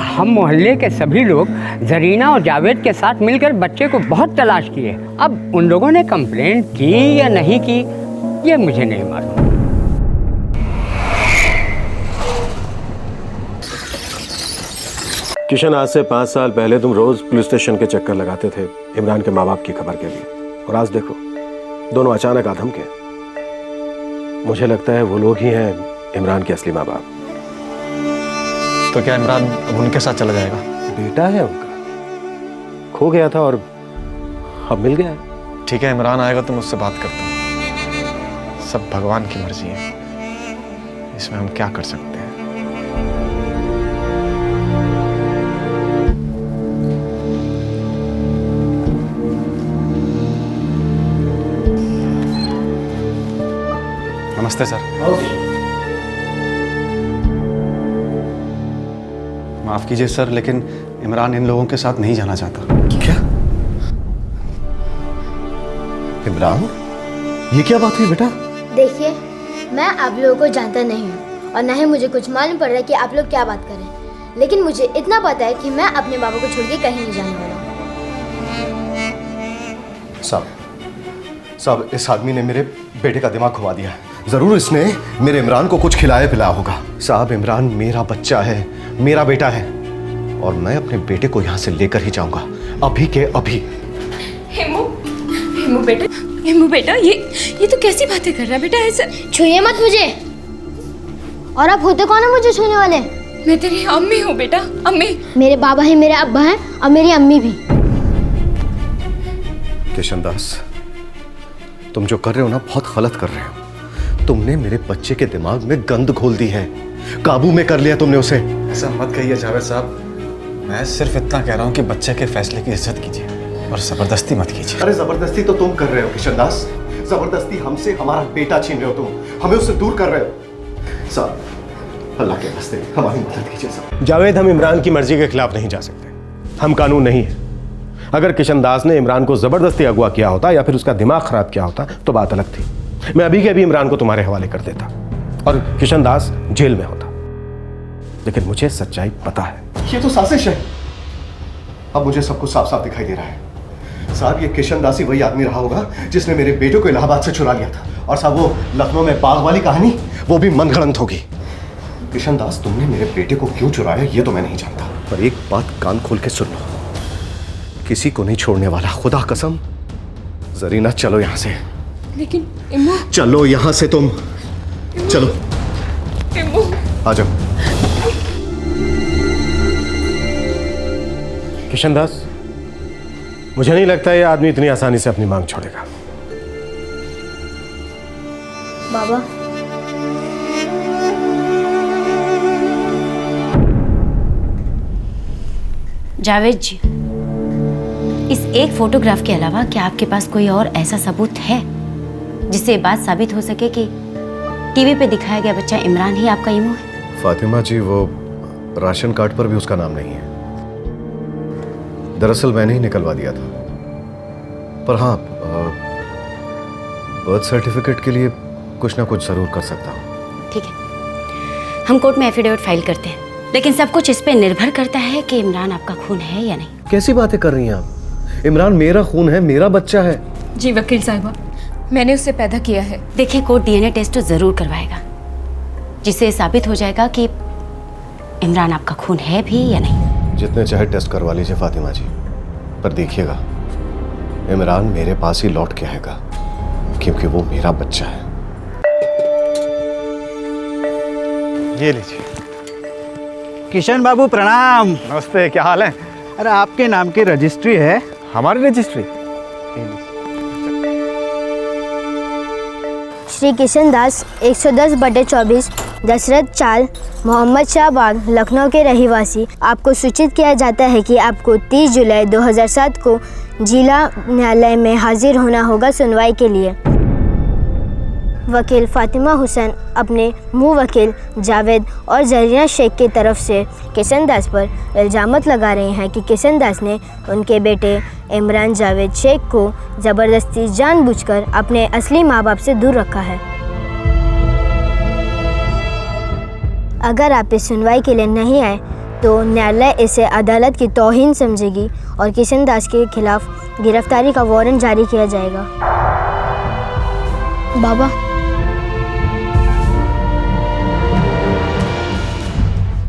हम मोहल्ले के सभी लोग जरीना और जावेद के साथ मिलकर बच्चे को बहुत तलाश किए। अब उन लोगों ने कंप्लेंट की या नहीं की ये मुझे नहीं मालूम। किशन, आज से 5 साल पहले तुम रोज पुलिस स्टेशन के चक्कर लगाते थे इमरान के माँ बाप की खबर के लिए, और आज देखो दोनों अचानक आधम के। मुझे लगता है वो लोग ही हैं इमरान के असली माँ बाप। तो क्या इमरान अब उनके साथ चला जाएगा? बेटा है उनका, खो गया था और अब मिल गया है। ठीक है, इमरान आएगा तो मुझसे बात करता हूँ। सब भगवान की मर्जी है, इसमें हम क्या कर सकते हैं। नमस्ते सर। माफ कीजिए सर, लेकिन इमरान इन लोगों के साथ नहीं जाना चाहता। क्या? इमरान, ये क्या बात हुई बेटा? देखिए, मैं आप लोगों को जानता नहीं हूँ और ना ही मुझे कुछ मालूम पड़ रहा है कि आप लोग क्या बात कर रहे हैं, लेकिन मुझे इतना पता है कि मैं अपने बाबा को छोड़ के कहीं नहीं जाने वाला हूँ। साहब, इस आदमी ने मेरे बेटे का दिमाग घुमा दिया है। जरूर इसने मेरे इमरान को कुछ खिलाया पिलाया होगा। साहब, इमरान मेरा बच्चा है, मेरा बेटा है, और मैं अपने बेटे को यहाँ से लेकर ही जाऊंगा, अभी के अभी। इम्मू बेटा, ये तो कैसी बातें कर रहा है बेटा? ऐसा छुइए मत मुझे। और आप होते कौन है मुझे छूने वाले? मैं तेरी अम्मी हूँ बेटा, अम्मी। मेरे बाबा ही मेरे अब्बा हैं और मेरी अम्मी भी। किशन दास, तुम जो कर रहे हो ना बहुत गलत कर रहे हो। तुमने मेरे बच्चे के दिमाग में गंद घोल दी है, काबू में कर लिया तुमने उसे। ऐसा मत कहिए जावेद साहब, मैं सिर्फ इतना कह रहा हूँ कि बच्चे के फैसले की इज्जत कीजिए और जबरदस्ती मत कीजिए। अरे जबरदस्ती तो तुम कर रहे हो किशन दास, जबरदस्ती हमसे हमारा बेटा छीन रहे हो तुम, हमें उससे दूर कर रहे हो। साहब, अल्लाह के वास्ते हमारी मदद कीजिए साहब। जावेद, हम इमरान की मर्जी के खिलाफ नहीं जा सकते, हम कानून नहीं है। अगर किशन दास ने इमरान को जबरदस्ती अगवा किया होता या फिर उसका दिमाग खराब किया होता तो बात अलग थी। मैं अभी के अभी इमरान को तुम्हारे हवाले कर देता और किशन दास जेल में होता, लेकिन मुझे सच्चाई पता है। ये तो साजिश है। अब मुझे सब कुछ साफ साफ दिखाई दे रहा है। साहब, ये किशन दास ही वही आदमी रहा होगा जिसने मेरे बेटे को इलाहाबाद से चुरा लिया था, और साहब वो लखनऊ में बाग वाली कहानी वो भी मनगढ़ंत होगी। किशन दास, तुमने मेरे बेटे को क्यों चुराया ये तो मैं नहीं जानता, पर एक बात कान खोल के सुन लो, किसी को नहीं छोड़ने वाला, खुदा कसम जरीना चलो यहाँ से, लेकिन इम्मू, चलो यहाँ से तुम, चलो इम्मू। आ जाओ। किशन दास, मुझे नहीं लगता ये आदमी इतनी आसानी से अपनी मांग छोड़ेगा। बाबा, जावेद जी, इस एक फोटोग्राफ के अलावा क्या आपके पास कोई और ऐसा सबूत है जिससे ये बात साबित हो सके कि टीवी पे दिखाया गया बच्चा इमरान ही आपका इमू है? फातिमा जी, वो राशन कार्ड पर भी उसका नाम नहीं है। दरअसल मैंने ही निकलवा दिया था, पर हाँ, बर्थ सर्टिफिकेट के लिए कुछ ना कुछ जरूर कर सकता हूँ। ठीक है, हम कोर्ट में एफिडेविट फाइल करते हैं, लेकिन सब कुछ इस पे निर्भर करता है कि इमरान आपका खून है या नहीं। कैसी बातें कर रही हैं आप? इमरान मेरा खून है, मेरा बच्चा है। जी वकील साहिबा, मैंने उसे पैदा किया है। देखिए, कोर्ट डीएनए टेस्ट तो जरूर करवाएगा, जिससे साबित हो जाएगा कि इमरान आपका खून है भी या नहीं। जितने चाहे टेस्ट करवा लीजिए फातिमा जी, पर देखिएगा इमरान मेरे पास ही लौट के आएगा, क्योंकि वो मेरा बच्चा है। ये लीजिए। किशन बाबू प्रणाम। नमस्ते, क्या हाल है? अरे आपके नाम की रजिस्ट्री है। हमारी रजिस्ट्री? श्री किशन दास 110/24 दशरथ चाल, मोहम्मद शाह बाग, लखनऊ के रहिवासी। आपको सूचित किया जाता है कि आपको 30 जुलाई 2007 को जिला न्यायालय में हाजिर होना होगा सुनवाई के लिए। वकील फातिमा हुसैन अपने मुँह वकील जावेद और जरीना शेख की तरफ से किशन दास पर इल्ज़ामत लगा रहे हैं कि किशन दास ने उनके बेटे इमरान जावेद शेख को ज़बरदस्ती जानबूझकर अपने असली माँ बाप से दूर रखा है। अगर आप इस सुनवाई के लिए नहीं आए तो न्यायालय इसे अदालत की तौहीन समझेगी और किशन दास के खिलाफ गिरफ्तारी का वारंट जारी किया जाएगा। बाबा,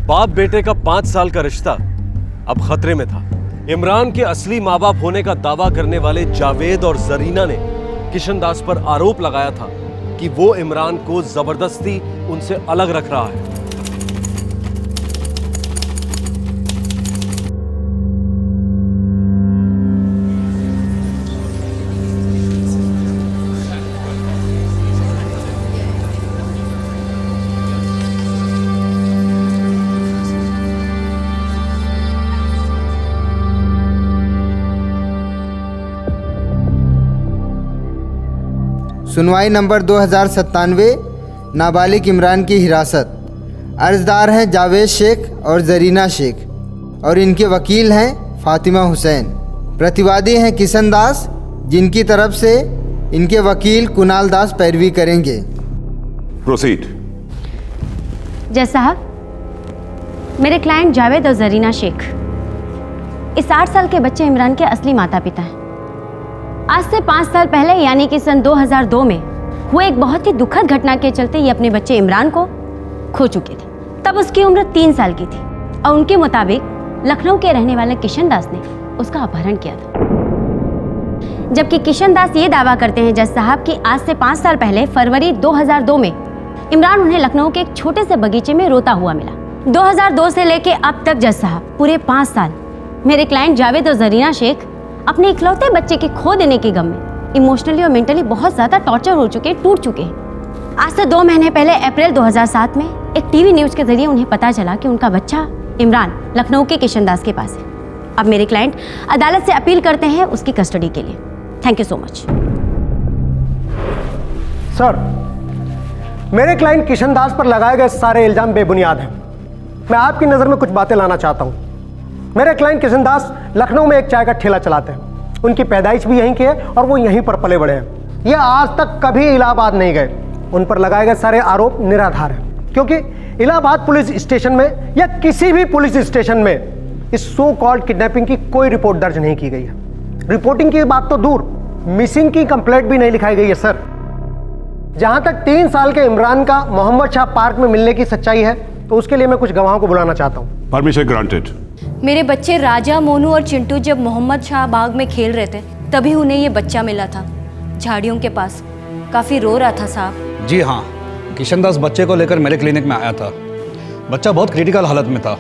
बाप बेटे का 5 साल का रिश्ता अब खतरे में था। इमरान के असली माँ बाप होने का दावा करने वाले जावेद और जरीना ने किशन दास पर आरोप लगाया था कि वो इमरान को जबरदस्ती उनसे अलग रख रहा है। सुनवाई नंबर 2097, नाबालिग इमरान की हिरासत। अर्जदार हैं जावेद शेख और जरीना शेख और इनके वकील हैं फातिमा हुसैन। प्रतिवादी हैं किशन दास, जिनकी तरफ से इनके वकील कुणाल दास पैरवी करेंगे। प्रोसीड। जज साहब, मेरे क्लाइंट जावेद और जरीना शेख इस 8 साल के बच्चे इमरान के असली माता पिता हैं। आज से 5 साल पहले यानी कि सन 2002 में हुए एक बहुत ही दुखद घटना के चलते ये अपने बच्चे इमरान को खो चुके थे। तब उसकी उम्र 3 साल की थी और उनके मुताबिक लखनऊ के रहने वाले किशन दास ने उसका अपहरण किया था। जबकि किशन दास ये दावा करते हैं जज साहब कि आज से 5 साल पहले फरवरी 2002 में इमरान उन्हें लखनऊ के एक छोटे से बगीचे में रोता हुआ मिला। 2002 से लेके अब तक जज साहब पूरे 5 साल मेरे क्लाइंट जावेद और जरीना शेख अपने इकलौते बच्चे के खो देने के गम में इमोशनली और मेंटली बहुत ज्यादा टॉर्चर हो चुके, टूट चुके हैं। आज से 2 महीने पहले अप्रैल 2007 में एक टीवी न्यूज के जरिए उन्हें पता चला कि उनका बच्चा इमरान लखनऊ के किशन दास के पास है। अब मेरे क्लाइंट अदालत से अपील करते हैं उसकी कस्टडी के लिए। Thank you so much. Sir, मेरे क्लाइंट किशन दास पर लगाए गए सारे इल्जाम बेबुनियाद हैं। मैं आपकी नज़र में कुछ बातें लाना चाहता हूँ। मेरे क्लाइंट किशन दास लखनऊ में एक चाय का ठेला चलाते हैं। उनकी पैदाइश भी यहीं की है और वो यहीं पर पले बड़े हैं। ये आज तक कभी इलाहाबाद नहीं गए। उन पर लगाए गए सारे आरोप निराधार हैं, क्योंकि इलाहाबाद पुलिस स्टेशन में या किसी भी पुलिस स्टेशन में इस सो कॉल्ड किडनैपिंग की कोई रिपोर्ट दर्ज नहीं की गई है। रिपोर्टिंग की बात तो दूर, मिसिंग की कंप्लेंट भी नहीं लिखाई गई है। सर, जहां तक 3 साल के इमरान का मोहम्मद शाह पार्क में मिलने की सच्चाई है, तो उसके लिए मैं कुछ गवाहों को बुलाना चाहता हूँ। Permission granted. मेरे बच्चे राजा, मोनू और चिंटू जब मोहम्मद शाह बाग में खेल रहे थे तभी उन्हें ये बच्चा मिला था। झाड़ियों के पास काफी रो रहा था साहब। जी हाँ, किशन दास बच्चे को लेकर मेरे क्लिनिक में आया था। बच्चा बहुत क्रिटिकल हालत में था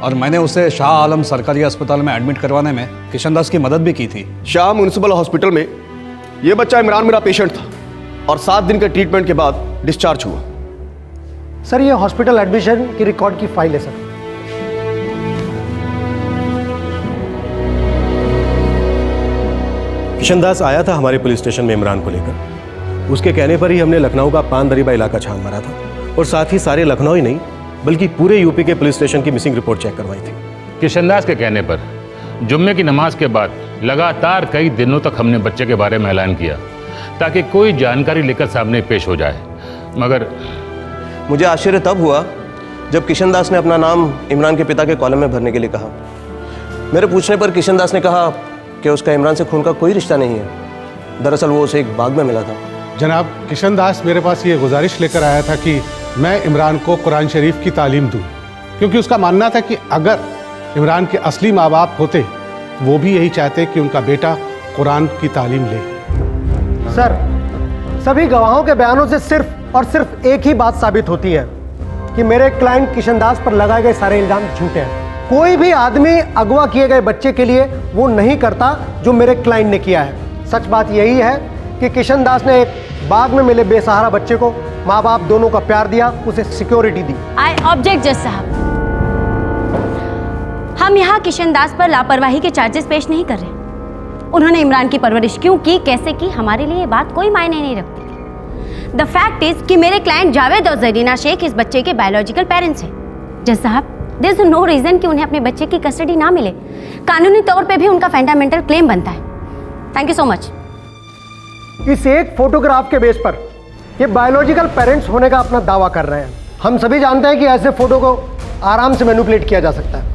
और मैंने उसे शाह आलम सरकारी अस्पताल में एडमिट करवाने में किशन दास की मदद भी की थी। शाह म्यूनिसिपल हॉस्पिटल में ये बच्चा इमरान मेरा पेशेंट था और 7 दिन के ट्रीटमेंट के बाद डिस्चार्ज हुआ। सर ये हॉस्पिटल एडमिशन की रिकॉर्ड की फाइल है सर। किशन दास आया था हमारे पुलिस स्टेशन में इमरान को लेकर। उसके कहने पर ही हमने लखनऊ का पान दरीबा इलाका छान मारा था और साथ ही सारे लखनऊ ही नहीं बल्कि पूरे यूपी के पुलिस स्टेशन की मिसिंग रिपोर्ट चेक करवाई थी। किशन दास के कहने पर जुम्मे की नमाज के बाद लगातार कई दिनों तक हमने बच्चे के बारे में ऐलान किया ताकि कोई जानकारी लेकर सामने पेश हो जाए, मगर मुझे आश्चर्य तब हुआ जब किशन दास ने अपना नाम इमरान के पिता के कॉलम में भरने के लिए कहा। मेरे पूछने पर किशन दास ने कहा कि उसका इमरान से खून का कोई रिश्ता नहीं है। दरअसल वो उसे एक बाग में मिला था। जनाब, किशन दास मेरे पास ये गुजारिश लेकर आया था कि मैं इमरान को कुरान शरीफ की तालीम दूं, क्योंकि उसका मानना था कि अगर इमरान के असली माँ बाप होते वो भी यही चाहते कि उनका बेटा कुरान की तालीम ले। सर सभी गवाहों के बयानों से सिर्फ और सिर्फ एक ही बात साबित होती है कि मेरे क्लाइंट किशन दास पर लगाए गए सारे इल्जाम झूठे हैं। कोई भी आदमी अगवा किए गए बच्चे के लिए वो नहीं करता जो मेरे क्लाइंट ने किया है। सच बात यही है कि किशन दास ने एक बाग में मिले बेसहारा बच्चे को माँ बाप दोनों का प्यार दिया, उसे सिक्योरिटी दी। आई ऑब्जेक्ट जज साहब, हम यहाँ किशन दास पर लापरवाही के चार्जेस पेश नहीं कर रहे। उन्होंने इमरान की परवरिश क्यों की, कैसे की, हमारे लिए ये बात कोई मायने नहीं रखती। द फैक्ट इज कि मेरे क्लाइंट जावेद और जरीना शेख इस बच्चे के बायोलॉजिकल पेरेंट्स हैं। जज साहब, देयर इज नो रीजन कि उन्हें अपने बच्चे की कस्टडी ना मिले। कानूनी तौर पे भी उनका फंडामेंटल क्लेम बनता है। Thank you so much. इस एक फोटोग्राफ के बेस पर ये बायोलॉजिकल पेरेंट्स होने का अपना दावा कर रहे हैं। हम सभी जानते हैं कि ऐसे फोटो को आराम से मैनिपुलेट किया जा सकता है।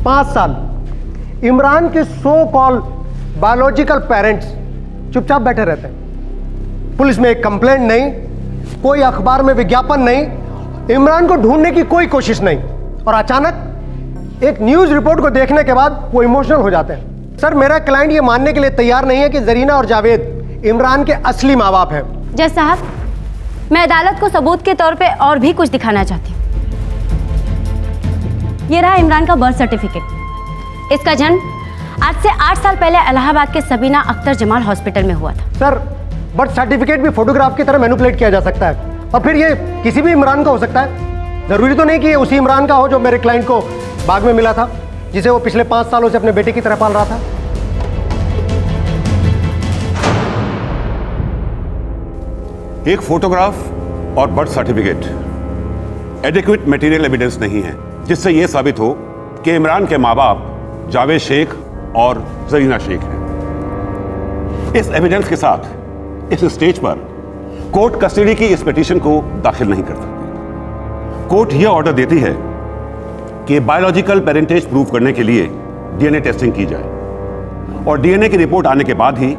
5 साल इमरान के सो कॉल बायोलॉजिकल पेरेंट्स चुपचाप बैठे रहते हैं। पुलिस में एक कंप्लेंट नहीं, कोई अखबार में विज्ञापन नहीं, इमरान को ढूंढने की कोई कोशिश नहीं, और अचानक एक न्यूज रिपोर्ट को देखने के बाद वो इमोशनल हो जाते हैं। सर मेरा क्लाइंट ये मानने के लिए तैयार नहीं है कि जरीना और जावेद इमरान के असली माँ बाप हैं। जज साहब, मैं अदालत को सबूत के तौर पे और भी कुछ दिखाना चाहती हूँ। ये रहा इमरान का बर्थ सर्टिफिकेट। इसका जन्म आज से 8 साल पहले इलाहाबाद के सबीना अख्तर जमाल हॉस्पिटल में हुआ था। सर बर्थ सर्टिफिकेट भी फोटोग्राफ की तरह मैनिपुलेट किया जा सकता है, और फिर ये किसी भी इमरान का हो सकता है। जरूरी तो नहीं कि ये उसी इमरान का हो जो मेरे क्लाइंट को बाग में मिला था, जिसे वो पिछले 5 सालों से अपने बेटे की तरह पाल रहा था। एक फोटोग्राफ और birth certificate adequate material evidence नहीं है जिससे यह साबित हो कि इमरान के माँ बाप जावेद शेख और जरीना शेख हैं। इस एविडेंस के साथ इस स्टेज पर कोर्ट कस्टडी की इस पिटीशन को दाखिल नहीं कर सकती। कोर्ट यह ऑर्डर देती है कि बायोलॉजिकल पेरेंटेज प्रूव करने के लिए डीएनए टेस्टिंग की जाए और डीएनए की रिपोर्ट आने के बाद ही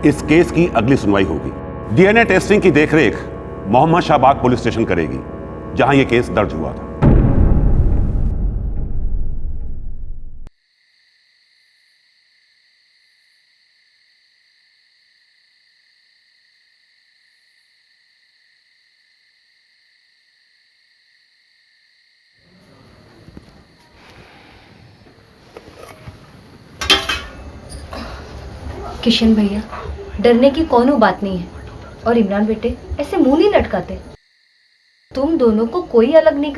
इस केस की अगली सुनवाई होगी। डीएनए टेस्टिंग की देखरेख मोहम्मद शाहबाग पुलिस स्टेशन करेगी जहां यह केस दर्ज हुआ था। किशन भैया, डरने की कोनो बात नहीं है। और इमरान बेटे, ऐसे मुंह नहीं लटकाते। तुम दोनों को कोई अलग नहीं कर...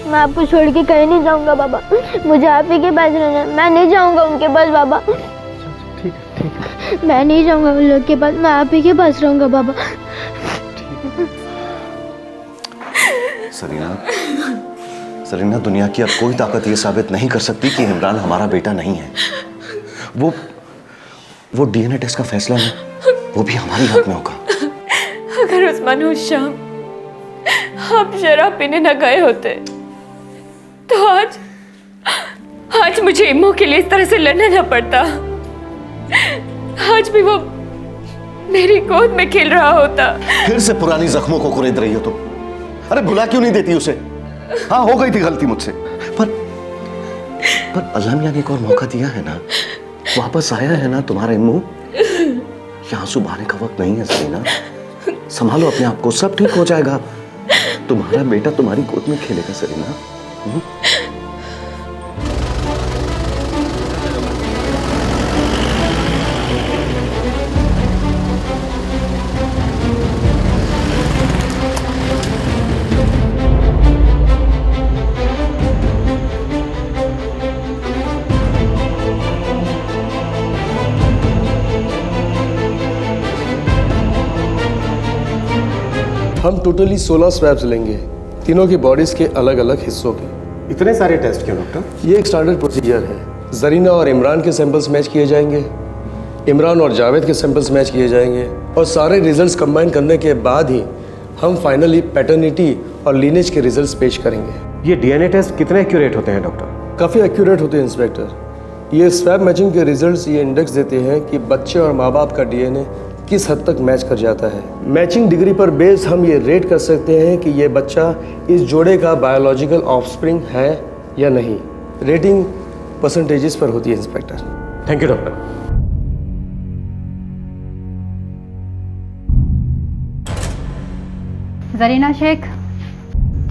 मैं आपको छोड़ के कहीं नहीं जाऊंगा बाबा। मुझे आप ही के पास रहना, मैं नहीं जाऊंगा उनके पास बाबा। ठीक है मैं नहीं जाऊंगा उन लोग के पास, मैं आप ही के पास रहूंगा बाबा। सरीना, दुनिया की अब कोई ताकत ये साबित नहीं कर सकती कि इमरान हमारा बेटा नहीं है। वो डीएनए टेस्ट का फैसला है, वो भी हमारी हाथ में होगा। अगर उस्मान उस शाम आप शराब पीने न गए होते तो आज मुझे इम्मू के लिए इस तरह से लड़ना न पड़ता। आज भी वो मेरी गोद में खेल रहा होता। फिर से पुरानी जख्मों को कुरेद रही हो तुम। अरे भुला क्यों नहीं देती उसे? हाँ, हो गई थी गलती मुझसे, पर अल्लाह मियां ने एक और मौका दिया है ना, वापस आया है ना तुम्हारा इम्मू। ये आंसू बहाने का वक्त नहीं है सरीना, संभालो अपने आप को, सब ठीक हो जाएगा। तुम्हारा बेटा तुम्हारी गोद में खेलेगा सरीना। हम टोटली 16 स्वैब्स लेंगे, तीनों की बॉडीज के अलग अलग हिस्सों के। इतने सारे टेस्ट क्यों डॉक्टर? ये एक स्टैंडर्ड प्रोसीजर है। जरीना और इमरान के सैंपल्स मैच किए जाएंगे, इमरान और जावेद के सैंपल्स मैच किए जाएंगे, और सारे रिजल्ट्स कंबाइन करने के बाद ही हम फाइनली पैटर्निटी और लीनेज के रिजल्ट्स पेश करेंगे। ये डीएनए टेस्ट कितने एक्यूरेट होते हैं डॉक्टर? काफ़ी एक्यूरेट होते हैं इंस्पेक्टर। ये स्वैब मैचिंग के रिजल्ट्स ये इंडेक्स देते हैं कि बच्चे और माँ बाप का डीएनए किस हद तक मैच कर जाता है। मैचिंग डिग्री पर बेस हम ये रेट कर सकते हैं कि ये बच्चा इस जोड़े का बायोलॉजिकल ऑफस्प्रिंग है या नहीं। रेटिंग परसेंटेजेस पर होती है inspector. Thank you doctor. Zarina Shaikh,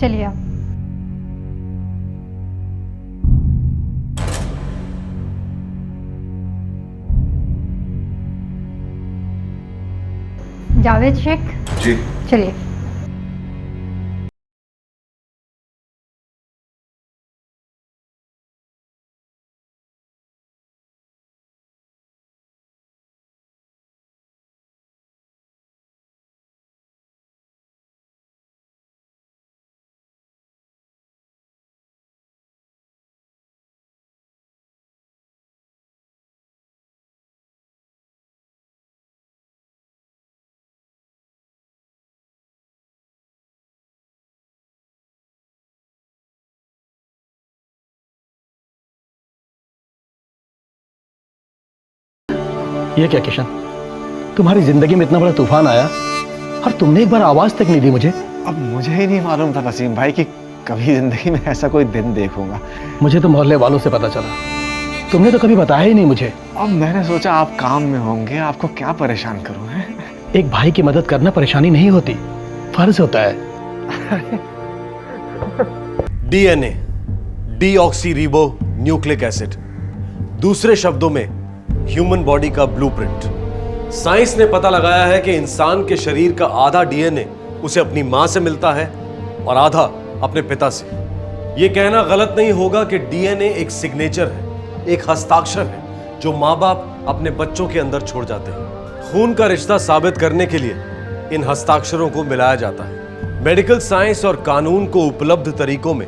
चलिए आप। जावेद शेख जी, चलिए। ये क्या किशन, तुम्हारी जिंदगी में इतना बड़ा तूफान आया और तुमने एक बार आवाज तक नहीं दी मुझे। अब मुझे ही नहीं मालूम था वसीम भाई कि कभी जिंदगी में ऐसा कोई दिन देखूंगा। मुझे तो मोहल्ले वालों से पता चला, तुमने तो कभी बताया ही नहीं मुझे। अब मैंने सोचा आप काम में होंगे, आपको क्या परेशान करूं है? एक भाई की मदद करना परेशानी नहीं होती, फर्ज होता है। डीएनए, डीऑक्सीरिबो न्यूक्लिक एसिड, दूसरे शब्दों में ह्यूमन बॉडी का ब्लूप्रिंट। साइंस ने पता लगाया है कि इंसान के शरीर का आधा डीएनए उसे अपनी मां से मिलता है और आधा अपने पिता से। यह कहना गलत नहीं होगा कि डीएनए एक सिग्नेचर है, एक हस्ताक्षर है जो मां बाप अपने बच्चों के अंदर छोड़ जाते हैं। खून का रिश्ता साबित करने के लिए इन हस्ताक्षरों को मिलाया जाता है। मेडिकल साइंस और कानून को उपलब्ध तरीकों में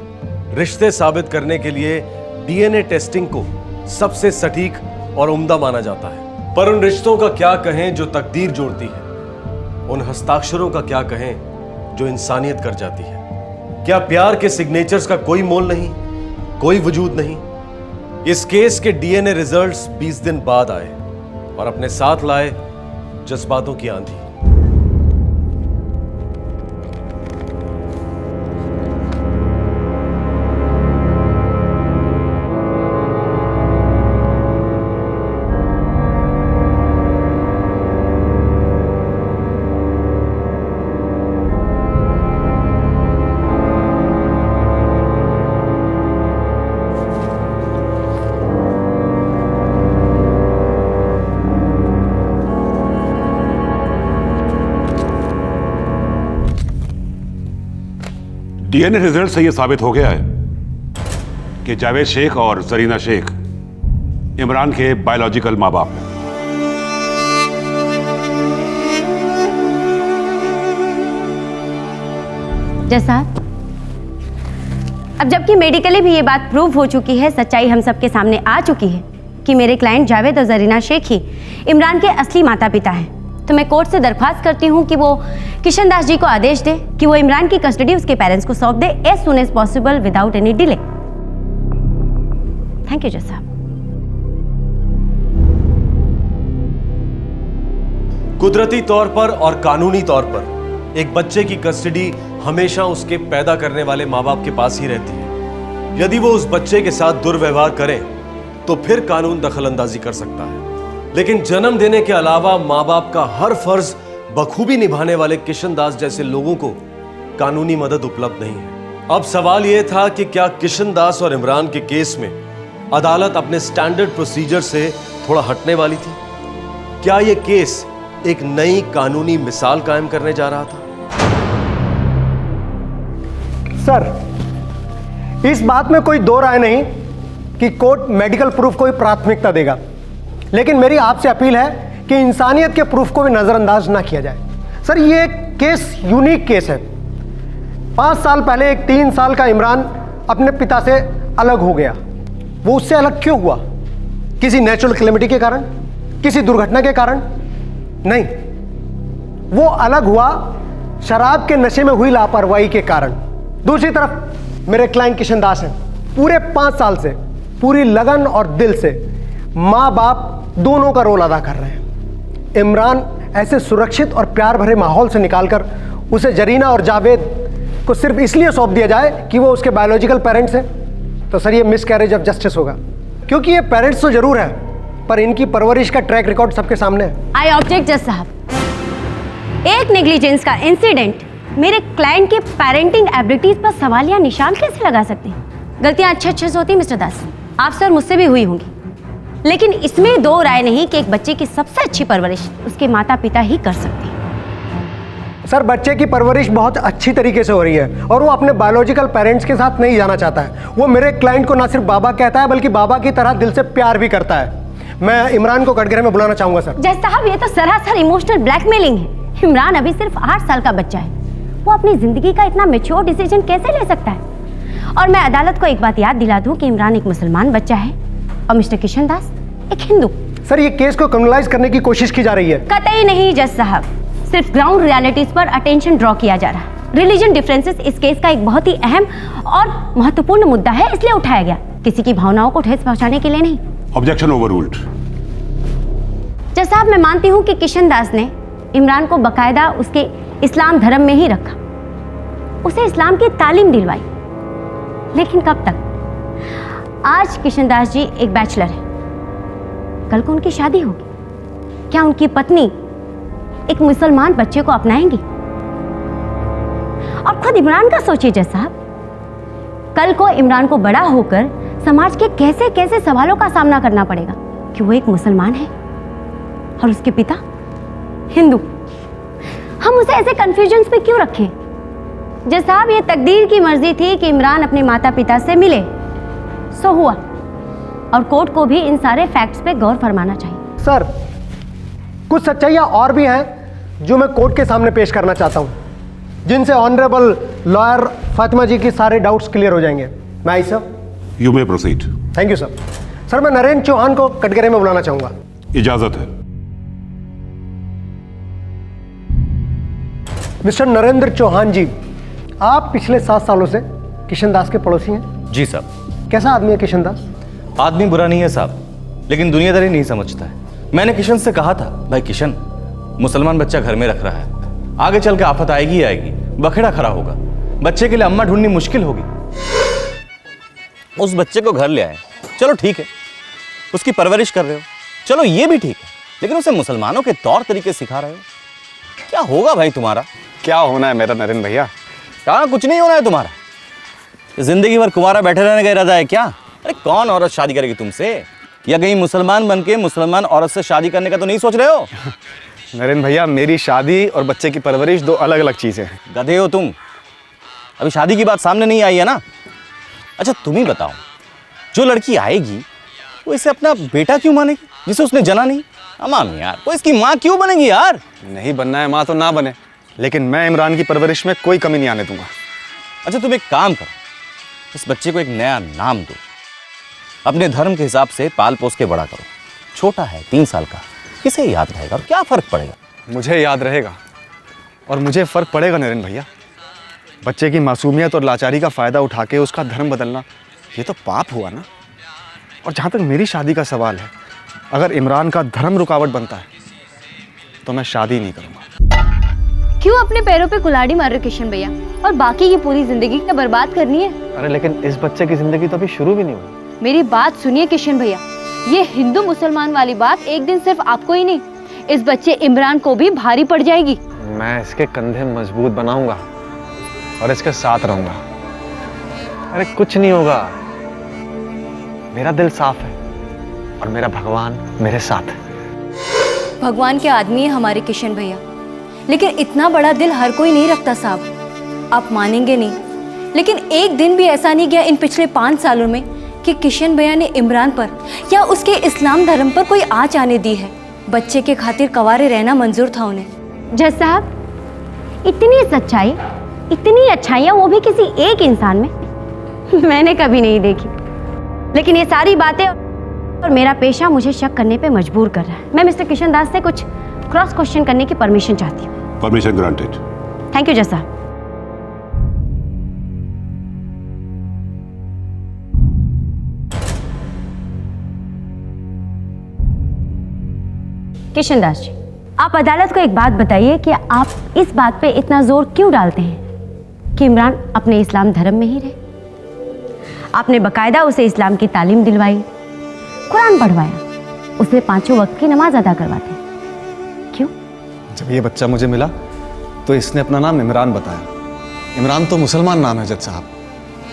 रिश्ते साबित करने के लिए डीएनए टेस्टिंग को सबसे सटीक और उम्दा माना जाता है। पर उन रिश्तों का क्या कहें जो तकदीर जोड़ती है, उन हस्ताक्षरों का क्या कहें जो इंसानियत कर जाती है। क्या प्यार के सिग्नेचर्स का कोई मोल नहीं, कोई वजूद नहीं? इस केस के डीएनए रिजल्ट्स 20 दिन बाद आए और अपने साथ लाए जज्बातों की आंधी। डीएनए रिजल्ट से यह साबित हो गया है कि जावेद शेख और जरीना शेख इमरान के बायोलॉजिकल मां बाप हैं। जैसा अब जबकि मेडिकली भी ये बात प्रूव हो चुकी है, सच्चाई हम सबके सामने आ चुकी है कि मेरे क्लाइंट जावेद और जरीना शेख ही इमरान के असली माता पिता हैं, तो मैं कोर्ट से दरख्वास्त करती हूँ कि वो किशन दास जी को आदेश दे कि वो इमरान की कस्टडी उसके पेरेंट्स को सौंप दे as soon as possible without any delay. Thank you जज साहब। कुदरती तौर पर और कानूनी तौर पर एक बच्चे की कस्टडी हमेशा उसके पैदा करने वाले माँ बाप के पास ही रहती है। यदि वो उस बच्चे के साथ दुर्व्यवहार करें तो फिर कानून दखलंदाजी कर सकता है, लेकिन जन्म देने के अलावा माँ बाप का हर फर्ज बखूबी निभाने वाले किशन दास जैसे लोगों को कानूनी मदद उपलब्ध नहीं है। अब सवाल यह था कि क्या किशन दास और इमरान के केस में अदालत अपने स्टैंडर्ड प्रोसीजर से थोड़ा हटने वाली थी? क्या यह केस एक नई कानूनी मिसाल कायम करने जा रहा था? सर, इस बात में कोई दो राय नहीं कि कोर्ट मेडिकल प्रूफ को ही प्राथमिकता देगा, लेकिन मेरी आपसे अपील है कि इंसानियत के प्रूफ को भी नजरअंदाज ना किया जाए। सर, ये केस यूनिक केस है। 5 साल पहले एक 3 साल का इमरान अपने पिता से अलग हो गया। वो उससे अलग क्यों हुआ? किसी नेचुरल कैलेमिटी के कारण, किसी दुर्घटना के कारण? नहीं, वो अलग हुआ शराब के नशे में हुई लापरवाही के कारण। दूसरी तरफ मेरे क्लाइंट किशन दास हैं, पूरे 5 साल से पूरी लगन और दिल से माँ बाप दोनों का रोल अदा कर रहे हैं। इमरान ऐसे सुरक्षित और प्यार भरे माहौल से निकालकर उसे जरीना और जावेद को सिर्फ इसलिए सौंप दिया जाए कि वो उसके बायोलॉजिकल पेरेंट्स हैं, तो सर ये मिसकैरेज ऑफ जस्टिस होगा। क्योंकि ये पेरेंट्स तो जरूर है, पर इनकी परवरिश का ट्रैक रिकॉर्ड सबके सामने है। आई ऑब्जेक्ट जज साहब। एक नेग्लिजेंस का इंसिडेंट मेरे क्लाइंट के पेरेंटिंग एबिलिटीज पर सवालिया निशान कैसे लगा सकते हैं? गलतियां अच्छे से होती मिस्टर दास, आपसे और मुझसे भी हुई होंगी, लेकिन इसमें दो राय नहीं कि एक बच्चे की सबसे अच्छी परवरिश उसके माता पिता ही कर सकते हैं। सर, बच्चे की परवरिश बहुत अच्छी तरीके से हो रही है और वो अपने बायोलॉजिकल पेरेंट्स के साथ नहीं जाना चाहता है। वो मेरे क्लाइंट को ना सिर्फ बाबा कहता है बल्कि बाबा की तरह दिल से प्यार भी करता है। मैं इमरान को कटघरे में बुलाना चाहूंगा सर। जज साहब, ये तो सरासर इमोशनल ब्लैकमेलिंग है। इमरान अभी सिर्फ 8 साल का बच्चा है, वो अपनी जिंदगी का इतना मैच्योर डिसीजन कैसे ले सकता है? और मैं अदालत को एक बात याद दिला दूं कि इमरान एक मुसलमान बच्चा है और मिस्टर किशन दास एक हिंदू। सर, ये केस को क्रिमिनलाइज करने की कोशिश की जा रही है। कतई नहीं जज साहब, सिर्फ ग्राउंड रियलिटीज पर अटेंशन ड्रॉ किया जा रहा है। रिलीजन डिफरेंसेस इस केस का एक बहुत ही अहम और महत्वपूर्ण मुद्दा है, इसलिए उठाया गया, किसी की भावनाओं को ठेस पहुंचाने के लिए नहीं। Objection overruled. जज साहब, मैं मानती हूँ कि किशन दास ने इमरान को बकायदा उसके इस्लाम धर्म में ही रखा, उसे इस्लाम की तालीम दिलवाई, लेकिन कब तक? आज किशन दास जी एक बैचलर है, कल को उनकी शादी होगी, क्या उनकी पत्नी एक मुसलमान बच्चे को अपनाएंगी? और खुद इमरान का सोचिए जज साहब, कल को इमरान को बड़ा होकर समाज के कैसे कैसे सवालों का सामना करना पड़ेगा कि वो एक मुसलमान है और उसके पिता हिंदू। हम उसे ऐसे कंफ्यूजन्स में क्यों रखें? जज साहब, ये तकदीर की मर्जी थी कि इमरान अपने माता पिता से मिले, सो हुआ, और कोर्ट को भी इन सारे फैक्ट्स पे गौर फरमाना चाहिए। सर, कुछ सच्चाइयां और भी हैं जो मैं कोर्ट के सामने पेश करना चाहता हूं, जिनसे ऑनरेबल लॉयर फातिमा जी के सारे डाउट्स क्लियर हो जाएंगे। May I sir? You may proceed. Thank you sir. Sir, मैं नरेंद्र चौहान को कटघरे में बुलाना चाहूंगा। इजाजत है। मिस्टर नरेंद्र चौहान जी, आप पिछले 7 सालों से किशन दास के पड़ोसी हैं। जी साहब। कैसा आदमी है किशन दास? आदमी बुरा नहीं है साहब, लेकिन दुनियादारी नहीं समझता है। मैंने किशन से कहा था, भाई किशन, मुसलमान बच्चा घर में रख रहा है, आगे चल के आफत आएगी ही आएगी, बखेड़ा खड़ा होगा, बच्चे के लिए अम्मा ढूंढनी मुश्किल होगी। उस बच्चे को घर ले आए, चलो ठीक है, उसकी परवरिश कर रहे हो, चलो ये भी ठीक है, लेकिन उसे मुसलमानों के तौर तरीके सिखा रहे हो। क्या होगा भाई तुम्हारा? क्या होना है मेरा नरेंद्र भैया? कहाँ कुछ नहीं होना है तुम्हारा। जिंदगी भर कुंवारा बैठे रहने का इरादा है क्या? अरे कौन औरत शादी करेगी तुमसे? या कहीं मुसलमान बन के मुसलमान औरत से शादी करने का तो नहीं सोच रहे हो? नरेंद्र भैया, मेरी शादी और बच्चे की परवरिश 2 अलग अलग चीजें हैं। गधे हो तुम, अभी शादी की बात सामने नहीं आई है ना। अच्छा तुम ही बताओ, जो लड़की आएगी वो इसे अपना बेटा क्यों मानेगी जिसे उसने जना नहीं? अमाम यार, वो इसकी माँ क्यों बनेगी यार? नहीं बनना है माँ तो ना बने, लेकिन मैं इमरान की परवरिश में कोई कमी नहीं आने दूंगा। अच्छा तुम एक काम करो, इस बच्चे को एक नया नाम दो, अपने धर्म के हिसाब से पाल पोस के बड़ा करो। छोटा है, 3 साल का, किसे याद रहेगा और क्या फर्क पड़ेगा? मुझे याद रहेगा और मुझे फ़र्क पड़ेगा नरेंद्र भैया। बच्चे की मासूमियत और लाचारी का फ़ायदा उठा के उसका धर्म बदलना, ये तो पाप हुआ ना। और जहाँ तक मेरी शादी का सवाल है, अगर इमरान का धर्म रुकावट बनता है तो मैं शादी नहीं करूँगा। क्यों अपने पैरों पे कुल्हाड़ी मार रहे हो किशन भैया, और बाकी की पूरी जिंदगी क्या बर्बाद करनी है? अरे लेकिन इस बच्चे की ज़िंदगी तो अभी शुरू भी नहीं हुई। मेरी बात सुनिए किशन भैया, ये हिंदू मुसलमान वाली बात एक दिन सिर्फ आपको ही नहीं, इस बच्चे इमरान को भी भारी पड़ जाएगी। मैं इसके कंधे मजबूत बनाऊंगा और इसके साथ रहूंगा। अरे कुछ नहीं होगा, मेरा दिल साफ है और मेरा भगवान मेरे साथ है। भगवान के आदमी है हमारे किशन भैया, लेकिन इतना बड़ा दिल हर कोई नहीं रखता साहब। आप मानेंगे नहीं, लेकिन एक दिन भी ऐसा नहीं गया इन पिछले 5 सालों में कि किशन भैया ने इमरान पर या उसके इस्लाम धर्म पर कोई आँच आने दी है। बच्चे के खातिर कवारे रहना मंजूर था उन्हें। जज साहब, इतनी सच्चाई, इतनी अच्छाइयाँ, वो भी किसी एक इंसान में मैंने कभी नहीं देखी। लेकिन ये सारी बातें और मेरा पेशा मुझे शक करने पे मजबूर कर रहा है। मैं मिस्टर किशन दास से कुछ क्रॉस क्वेश्चन करने की परमिशन चाहती हूँ। Permission granted. थैंक यू जज साहब। किशन दास जी, आप अदालत को एक बात बताइए कि आप इस बात पे इतना जोर क्यों डालते हैं कि इमरान अपने इस्लाम धर्म में ही रहे। आपने बकायदा उसे इस्लाम की तालीम दिलवाई, कुरान पढ़वाया, उसे 5 वक्त की नमाज अदा करवाते। क्यों? जब ये बच्चा मुझे मिला तो इसने अपना नाम इमरान बताया। इमरान तो मुसलमान नाम है जज साहब,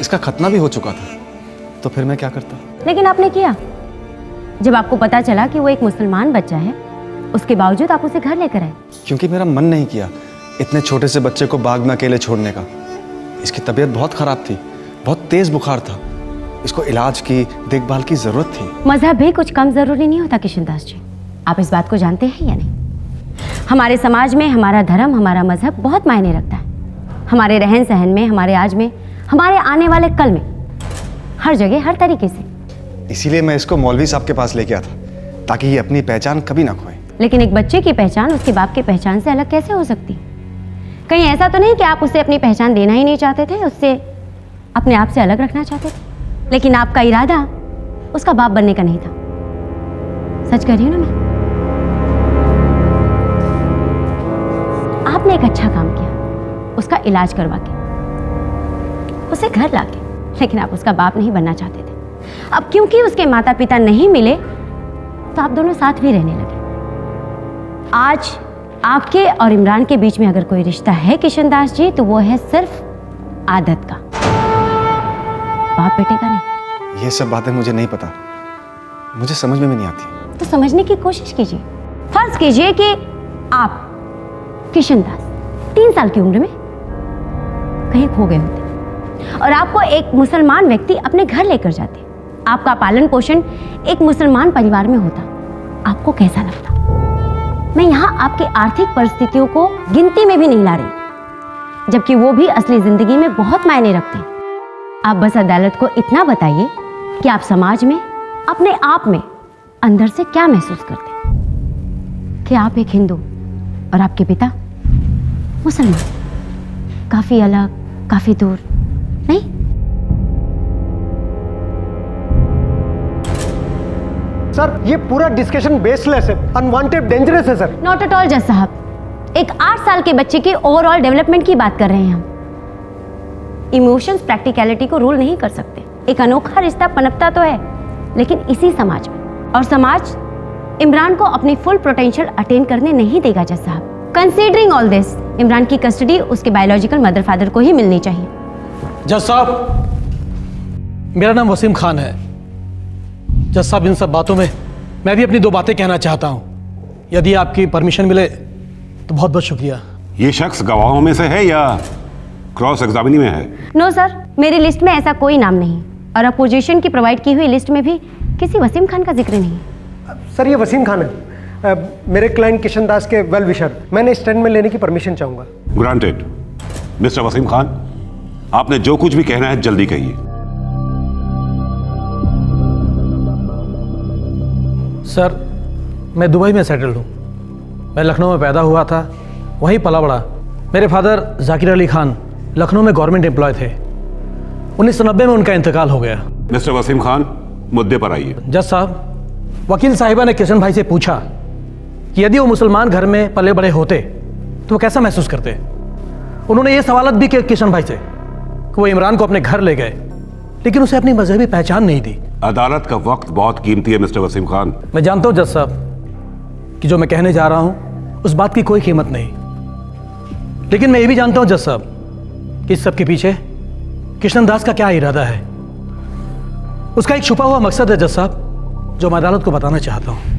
इसका खतना भी हो चुका था, तो फिर मैं क्या करता। लेकिन आपने किया। जब आपको पता चला कि वो एक मुसलमान बच्चा है, उसके बावजूद आप उसे घर लेकर आए। क्योंकि मेरा मन नहीं किया इतने छोटे से बच्चे को बाग में अकेले छोड़ने का। इसकी तबीयत बहुत खराब थी, बहुत तेज बुखार था, इसको इलाज की देखभाल की जरूरत थी। मजहब भी कुछ कम जरूरी नहीं होता किशन दास जी, आप इस बात को जानते हैं या नहीं? हमारे समाज में हमारा धर्म, हमारा मजहब बहुत मायने रखता है। हमारे रहन सहन में, हमारे आज में, हमारे आने वाले कल में, हर जगह, हर तरीके से। इसीलिए मैं इसको मौलवी साहब के पास लेके आया था, ताकि ये अपनी पहचान कभी ना खोए। लेकिन एक बच्चे की पहचान उसके बाप की पहचान से अलग कैसे हो सकती? कहीं ऐसा तो नहीं कि आप उसे अपनी पहचान देना ही नहीं चाहते थे, उससे अपने आप से अलग रखना चाहते थे? लेकिन आपका इरादा उसका बाप बनने का नहीं था। सच कह रही हूँ ना मैं? आपने एक अच्छा काम किया, उसका इलाज करवा के, उसे घर ला के, लेकिन आप उसका बाप नहीं बनना चाहते थे। अब क्योंकि उसके माता पिता नहीं मिले, तो आप दोनों साथ भी रहने लगे। आज आपके और इमरान के बीच में अगर कोई रिश्ता है किशन दास जी, तो वो है सिर्फ आदत का, बाप बेटे का नहीं। ये सब बातें मुझे नहीं पता, मुझे समझ में भी नहीं आती। तो समझने की कोशिश कीजिए। फर्ज कीजिए कि आप किशन दास 3 साल की उम्र में कहीं खो गए होते और आपको एक मुसलमान व्यक्ति अपने घर लेकर जाते, आपका पालन पोषण एक मुसलमान परिवार में होता, आपको कैसा लगता? मैं यहाँ आपकी आर्थिक परिस्थितियों को गिनती में भी नहीं ला रही, जबकि वो भी असली जिंदगी में बहुत मायने रखते हैं। आप बस अदालत को इतना बताइए कि आप समाज में, अपने आप में अंदर से क्या महसूस करते हैं कि आप एक हिंदू और आपके पिता मुसलमान। काफी अलग, काफी दूर नहीं? सर, ये पूरा डिस्कशन बेसलेस है, अनवांटेड, डेंजरस है सर। नॉट एट ऑल जज साहब, एक 8 साल के बच्चे की ओवरऑल डेवलपमेंट की बात कर रहे हैं हम। इमोशंस प्रैक्टिकलिटी को रूल नहीं कर सकते। एक अनोखा रिश्ता पनपता तो है, लेकिन इसी समाज में, और समाज इमरान को अपनी फुल पोटेंशियल अटेन करने नहीं देगा जज साहब। कंसीडरिंग ऑल दिस, इमरान की कस्टडी उसके बायोलॉजिकल मदर फादर को ही मिलनी चाहिए। जज साहब, मेरा नाम वसीम खान है। जज साहब, इन सब बातों में मैं भी अपनी 2 बातें कहना चाहता हूँ। यदि आपकी परमिशन मिले तो बहुत बहुत शुक्रिया। ये शख्स गवाहों में से है या क्रॉस एग्जामिनी में है? नो सर, मेरी लिस्ट में ऐसा कोई नाम नहीं, और अपोजिशन की प्रोवाइड की हुई लिस्ट में भी किसी वसीम खान का जिक्र नहीं है। सर, ये वसीम खान है, मेरे क्लाइंट किशन दास के वेल विशर। मैंने स्टेटमेंट लेने की परमिशन चाहूंगा। ग्रांटेड। मिस्टर वसीम खान, आपने जो कुछ भी कहना है जल्दी कहिए। सर, मैं दुबई में सेटल हूँ। मैं लखनऊ में पैदा हुआ था, वहीं पला बड़ा। मेरे फादर जाकिर अली खान लखनऊ में गवर्नमेंट एम्प्लॉय थे। 1990 में उनका इंतकाल हो गया। मिस्टर वसीम खान, मुद्दे पर आइए। जज साहब, वकील साहिबा ने किशन भाई से पूछा कि यदि वो मुसलमान घर में पले बड़े होते तो वो कैसा महसूस करते। उन्होंने ये सवालत भी किया किशन भाई से कि वो इमरान को अपने घर ले गए, लेकिन उसे अपनी मजहबी पहचान नहीं दी। अदालत का वक्त बहुत कीमती है मिस्टर वसीम खान। मैं जानता हूं जज साहब कि जो मैं कहने जा रहा हूं उस बात की कोई कीमत नहीं, लेकिन मैं ये भी जानता हूं जज साहब कि इस सब के पीछे किशन दास का क्या इरादा है। उसका एक छुपा हुआ मकसद है जज साहब, जो मैं अदालत को बताना चाहता हूं।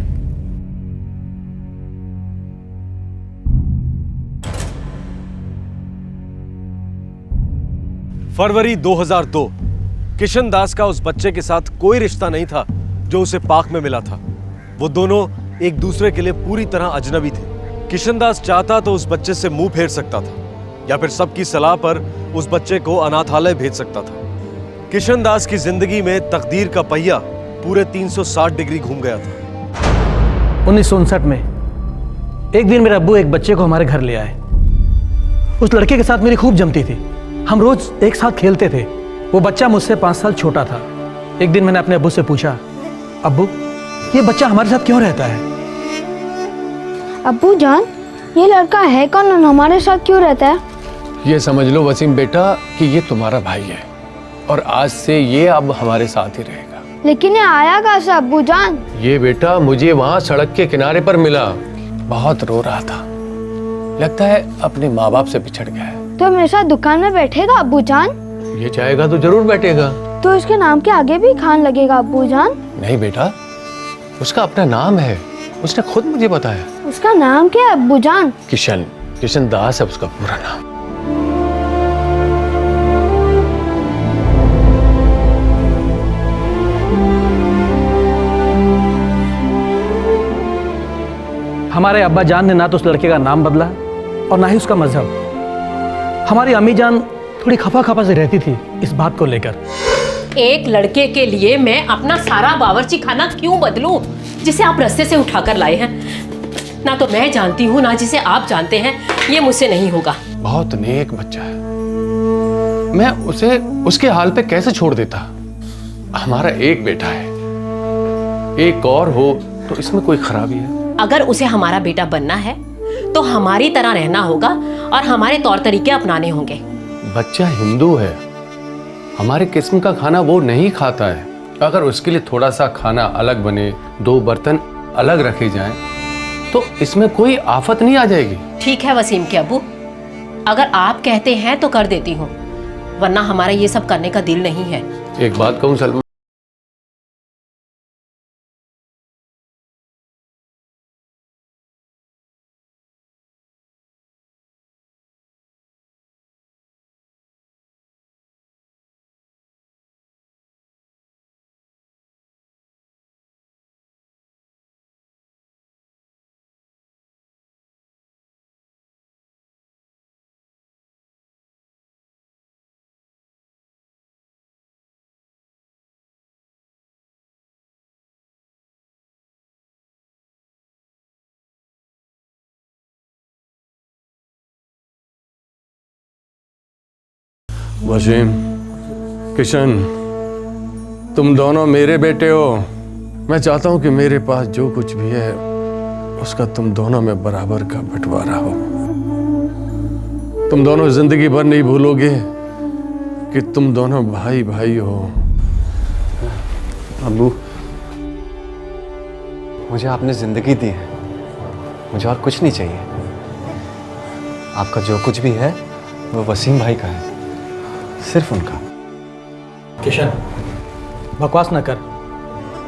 फरवरी 2002, किशन दास का उस बच्चे के साथ कोई रिश्ता नहीं था जो उसे पाक में मिला था। वो दोनों एक दूसरे के लिए पूरी तरह अजनबी थे। किशन दास चाहता तो उस बच्चे से मुंह फेर सकता था, या फिर सबकी सलाह पर उस बच्चे को अनाथालय भेज सकता था। किशन दास की जिंदगी में तकदीर का पहिया पूरे 360 डिग्री घूम गया था। 1959 में एक दिन मेरे अब्बू एक बच्चे को हमारे घर ले आए। उस लड़के के साथ मेरी खूब जमती थी, हम रोज एक साथ खेलते थे। वो बच्चा मुझसे 5 साल छोटा था। एक दिन मैंने अपने अब्बू से पूछा, अब्बू ये बच्चा हमारे साथ क्यों रहता है? अब्बू जान, ये लड़का है कौन और हमारे साथ क्यों रहता है? ये समझ लो वसीम बेटा कि ये तुम्हारा भाई है और आज से ये अब हमारे साथ ही रहेगा। लेकिन ये आया कहाँ से अब्बू जान? ये बेटा मुझे वहाँ सड़क के किनारे पर मिला, बहुत रो रहा था, लगता है अपने माँ बाप से बिछड़ गया है। तो मेरे साथ दुकान में बैठेगा अब्बू जान? ये चाहेगा तो जरूर बैठेगा। तो इसके नाम के आगे भी खान लगेगा अब्बू जान? नहीं बेटा, उसका अपना नाम है, उसने खुद मुझे बताया। उसका नाम क्या है अब्बू जान? किशन, किशन दास है उसका पूरा नाम। हमारे अब्बा जान ने ना तो उस लड़के का नाम बदला और ना ही उसका मजहब। हमारी अम्मी जान थोड़ी खफा खफा से रहती थी इस बात को लेकर। एक लड़के के लिए मैं अपना सारा बावर्ची खाना क्यों बदलूं जिसे आप रास्ते से उठाकर लाए हैं? ना तो मैं जानती हूँ ना जिसे आप जानते हैं, ये मुझसे नहीं होगा। बहुत नेक बच्चा है, मैं उसे उसके हाल पे कैसे छोड़ देता? हमारा एक बेटा है, एक और हो तो इसमें कोई खराबी है? अगर उसे हमारा बेटा बनना है तो हमारी तरह रहना होगा और हमारे तौर तरीके अपनाने होंगे। बच्चा हिंदू है, हमारे किस्म का खाना वो नहीं खाता है। अगर उसके लिए थोड़ा सा खाना अलग बने, 2 बर्तन अलग रखे जाएं, तो इसमें कोई आफत नहीं आ जाएगी। ठीक है वसीम के अब्बू, अगर आप कहते हैं तो कर देती हूँ, वरना हमारा ये सब करने का दिल नहीं है। एक बात कहूँ सलमा, वसीम, किशन, तुम दोनों मेरे बेटे हो। मैं चाहता हूं कि मेरे पास जो कुछ भी है उसका तुम दोनों में बराबर का बंटवारा हो। तुम दोनों जिंदगी भर नहीं भूलोगे कि तुम दोनों भाई भाई हो। अब्बू, मुझे आपने जिंदगी दी है, मुझे और कुछ नहीं चाहिए। आपका जो कुछ भी है वो वसीम भाई का है, सिर्फ उनका। किशन, बकवास न कर।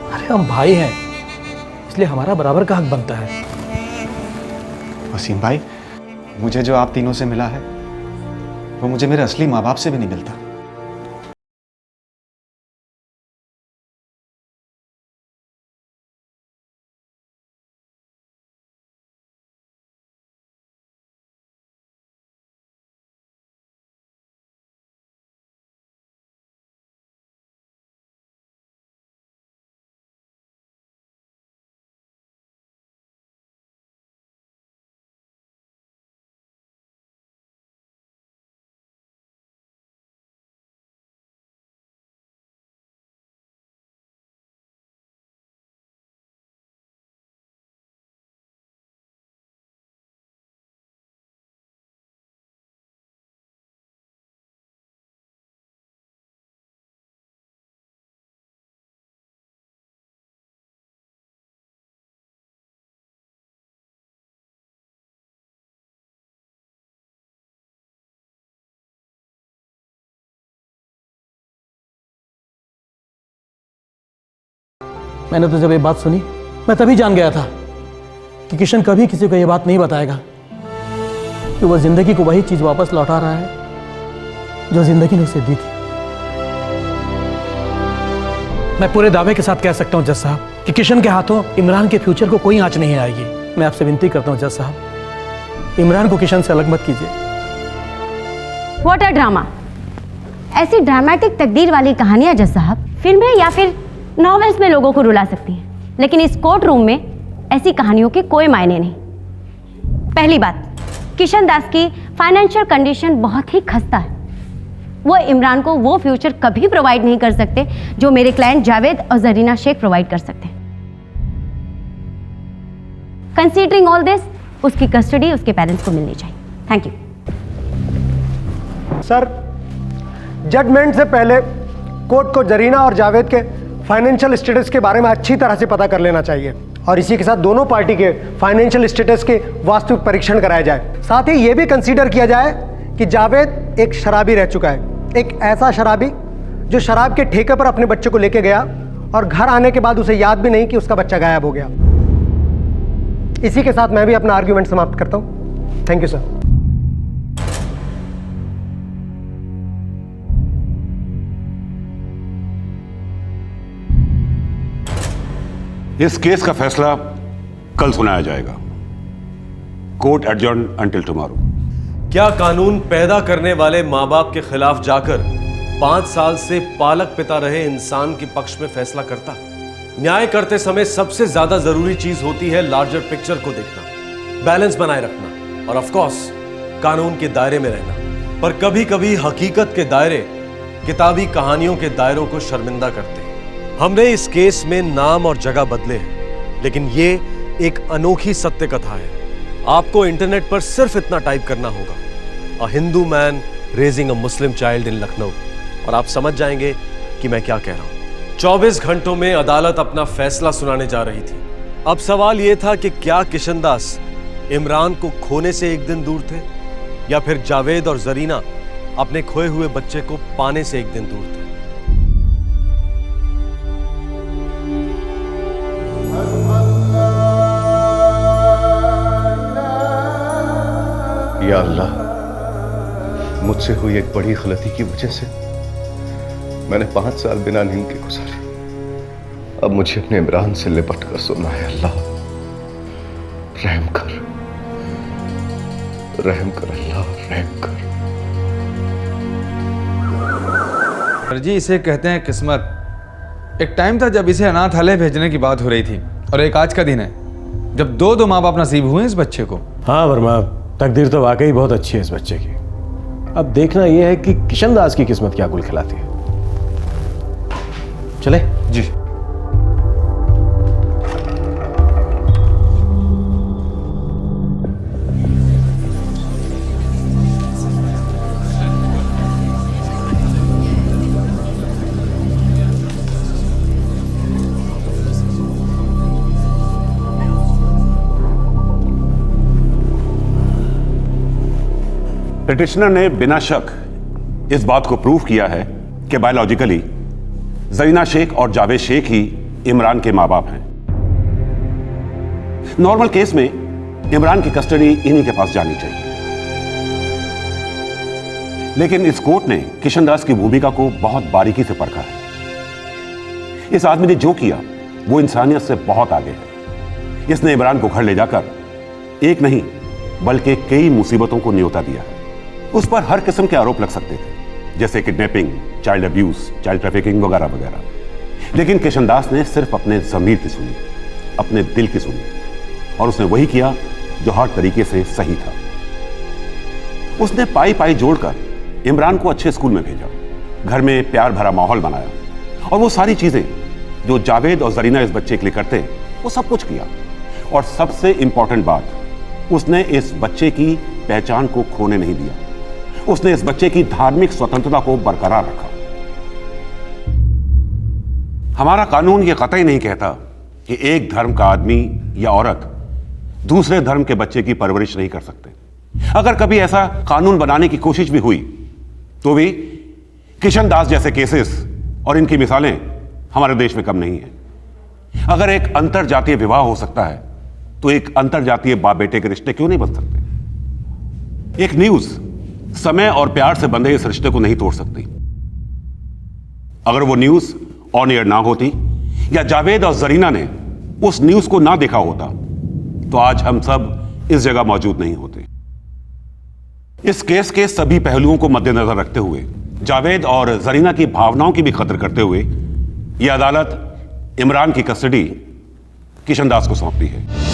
अरे हम भाई हैं, इसलिए हमारा बराबर का हक बनता है। वसीम भाई, मुझे जो आप तीनों से मिला है वो मुझे मेरे असली माँ बाप से भी नहीं मिलता। मैंने तो जब ये बात सुनी मैं तभी जान गया था कि किशन कभी किसी को ये बात नहीं बताएगा कि वो जिंदगी को वही चीज वापस लौटा रहा है जो जिंदगी ने उसे दी थी। मैं पूरे दावे के साथ कह सकता हूं जज साहब कि किशन के हाथों इमरान के फ्यूचर को कोई आंच नहीं आएगी। मैं आपसे विनती करता हूं जज साहब, इमरान को किशन से अलग मत कीजिए। What a drama! ऐसी ड्रामेटिक तकदीर वाली कहानियां जज साहब फिल्में या फिर नॉवेल्स में लोगों को रुला सकती हैं, लेकिन इस कोर्ट रूम में ऐसी कहानियों के कोई मायने नहीं। पहली बात, किशन दास की फाइनेंशियल कंडीशन बहुत ही खस्ता है। वो इमरान को वो फ्यूचर कभी प्रोवाइड नहीं कर सकते जो मेरे क्लाइंट जावेद और जरीना शेख प्रोवाइड कर सकते हैं। कंसीडरिंग ऑल दिस, उसकी कस्टडी उसके पेरेंट्स को मिलनी चाहिए। Thank you. सर, जजमेंट से पहले कोर्ट को जरीना और जावेद के फाइनेंशियल स्टेटस के बारे में अच्छी तरह से पता कर लेना चाहिए और इसी के साथ दोनों पार्टी के फाइनेंशियल स्टेटस के वास्तविक परीक्षण कराया जाए। साथ ही यह भी कंसीडर किया जाए कि जावेद एक शराबी रह चुका है, एक ऐसा शराबी जो शराब के ठेके पर अपने बच्चे को लेके गया और घर आने के बाद उसे याद भी नहीं कि उसका बच्चा गायब हो गया। इसी के साथ मैं भी अपना आर्ग्यूमेंट समाप्त करता हूं। Thank you sir. इस केस का फैसला कल सुनाया जाएगा। Court adjourn until tomorrow. क्या कानून पैदा करने वाले माँ बाप के खिलाफ जाकर 5 साल से पालक पिता रहे इंसान के पक्ष में फैसला करता? न्याय करते समय सबसे ज्यादा जरूरी चीज होती है लार्जर पिक्चर को देखना, बैलेंस बनाए रखना और ऑफ कोर्स कानून के दायरे में रहना। पर कभी कभी हकीकत के दायरे किताबी कहानियों के दायरों को शर्मिंदा करते हैं। हमने इस केस में नाम और जगह बदले हैं, लेकिन ये एक अनोखी सत्य कथा है। आपको इंटरनेट पर सिर्फ इतना टाइप करना होगा, a Hindu man raising a Muslim child in Lucknow, और आप समझ जाएंगे कि मैं क्या कह रहा हूं। 24 घंटों में अदालत अपना फैसला सुनाने जा रही थी। अब सवाल यह था कि क्या किशन दास इमरान को खोने से एक दिन दूर थे या फिर जावेद और जरीना अपने खोए हुए बच्चे को पाने से एक दिन दूर थे। या अल्लाह, मुझसे हुई एक बड़ी गलती की वजह से मैंने 5 साल बिना नींद के गुजारे। अब मुझे अपने इमरान से लिपट कर सोना है। अल्लाह रहम कर, रहम कर, अल्लाह रहम कर। सर जी, इसे कहते हैं किस्मत। एक टाइम था जब इसे अनाथालय भेजने की बात हो रही थी, और एक आज का दिन है जब दो माँ बाप नसीब हुए इस बच्चे को। हाँ वर्मा, तकदीर तो वाकई बहुत अच्छी है इस बच्चे की। अब देखना यह है कि किशन दास की किस्मत क्या गुल खिलाती है। चले जी। पिटिशनर ने बिना शक इस बात को प्रूव किया है कि बायोलॉजिकली जरीना शेख और जावेद शेख ही इमरान के मां बाप हैं। नॉर्मल केस में इमरान की कस्टडी इन्हीं के पास जानी चाहिए, लेकिन इस कोर्ट ने किशन दास की भूमिका को बहुत बारीकी से परखा है। इस आदमी ने जो किया वो इंसानियत से बहुत आगे है। इसने इमरान को घर ले जाकर एक नहीं बल्कि कई मुसीबतों को न्योता दिया है। उस पर हर किस्म के आरोप लग सकते थे, जैसे kidnapping, child abuse, child trafficking वगैरह वगैरह, लेकिन किशन दास ने सिर्फ अपने ज़मीर की सुनी, अपने दिल की सुनी, और उसने वही किया जो हर तरीके से सही था। उसने पाई पाई जोड़कर इमरान को अच्छे स्कूल में भेजा, घर में प्यार भरा माहौल बनाया, और वो सारी चीजें जो जावेद और जरीना इस बच्चे के लिए करते वो सब कुछ किया। और सबसे इंपॉर्टेंट बात, उसने इस बच्चे की पहचान को खोने नहीं दिया। उसने इस बच्चे की धार्मिक स्वतंत्रता को बरकरार रखा। हमारा कानून यह कतई नहीं कहता कि एक धर्म का आदमी या औरत दूसरे धर्म के बच्चे की परवरिश नहीं कर सकते। अगर कभी ऐसा कानून बनाने की कोशिश भी हुई तो भी किशन दास जैसे केसेस और इनकी मिसालें हमारे देश में कम नहीं है। अगर एक अंतर जातीय विवाह हो सकता है तो एक अंतर जातीय बाप बेटे के रिश्ते क्यों नहीं बन सकते? एक न्यूज समय और प्यार से बंधे इस रिश्ते को नहीं तोड़ सकती। अगर वो न्यूज ऑन एयर ना होती या जावेद और जरीना ने उस न्यूज को ना देखा होता तो आज हम सब इस जगह मौजूद नहीं होते। इस केस के सभी पहलुओं को मद्देनजर रखते हुए, जावेद और जरीना की भावनाओं की भी कदर करते हुए, यह अदालत इमरान की कस्टडी किशन दास को सौंपती है।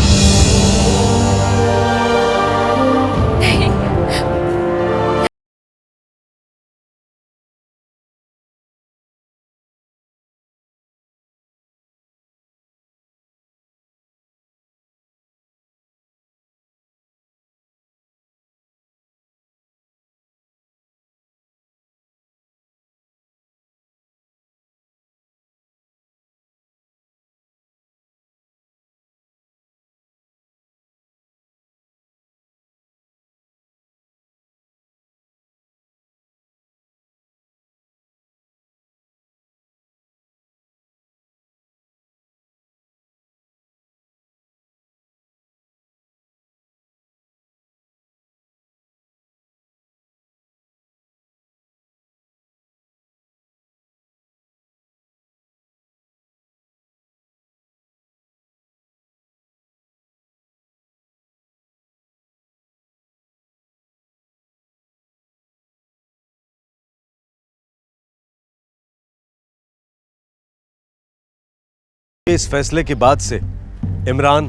इस फैसले के बाद से इमरान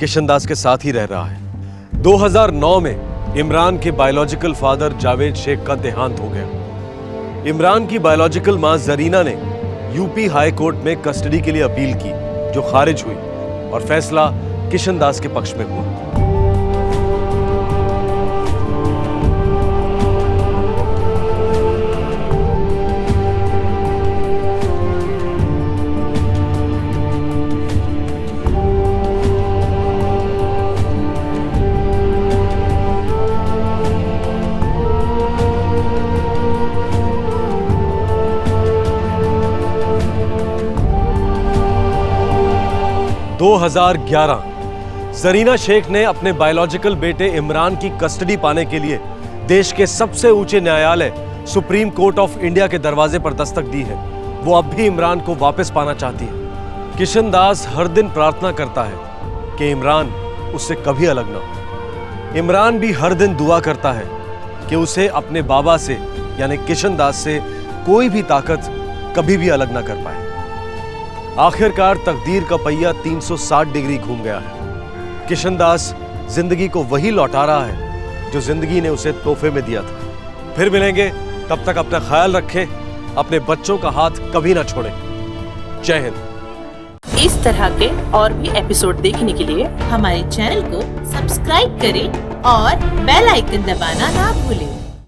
किशन दास के साथ ही रह रहा है। 2009 में इमरान के बायोलॉजिकल फादर जावेद शेख का देहांत हो गया। इमरान की बायोलॉजिकल मां जरीना ने यूपी हाई कोर्ट में कस्टडी के लिए अपील की, जो खारिज हुई और फैसला किशन दास के पक्ष में हुआ। दो 2011 जरीना शेख ने अपने बायोलॉजिकल बेटे इमरान की कस्टडी पाने के लिए देश के सबसे ऊंचे न्यायालय सुप्रीम कोर्ट ऑफ इंडिया के दरवाजे पर दस्तक दी है। वो अब भी इमरान को वापस पाना चाहती है। किशन दास हर दिन प्रार्थना करता है कि इमरान उससे कभी अलग ना हो। इमरान भी हर दिन दुआ करता है कि उसे अपने बाबा से यानी किशन दास से कोई भी ताकत कभी भी अलग ना कर पाए। आखिरकार तकदीर का पहिया 360 डिग्री घूम गया है। किशन दास जिंदगी को वही लौटा रहा है जो जिंदगी ने उसे तोहफे में दिया था। फिर मिलेंगे, तब तक अपना ख्याल रखें, अपने बच्चों का हाथ कभी ना छोड़ें। जय हिंद। इस तरह के और भी एपिसोड देखने के लिए हमारे चैनल को सब्सक्राइब करें और बेल आइकन दबाना ना भूलें।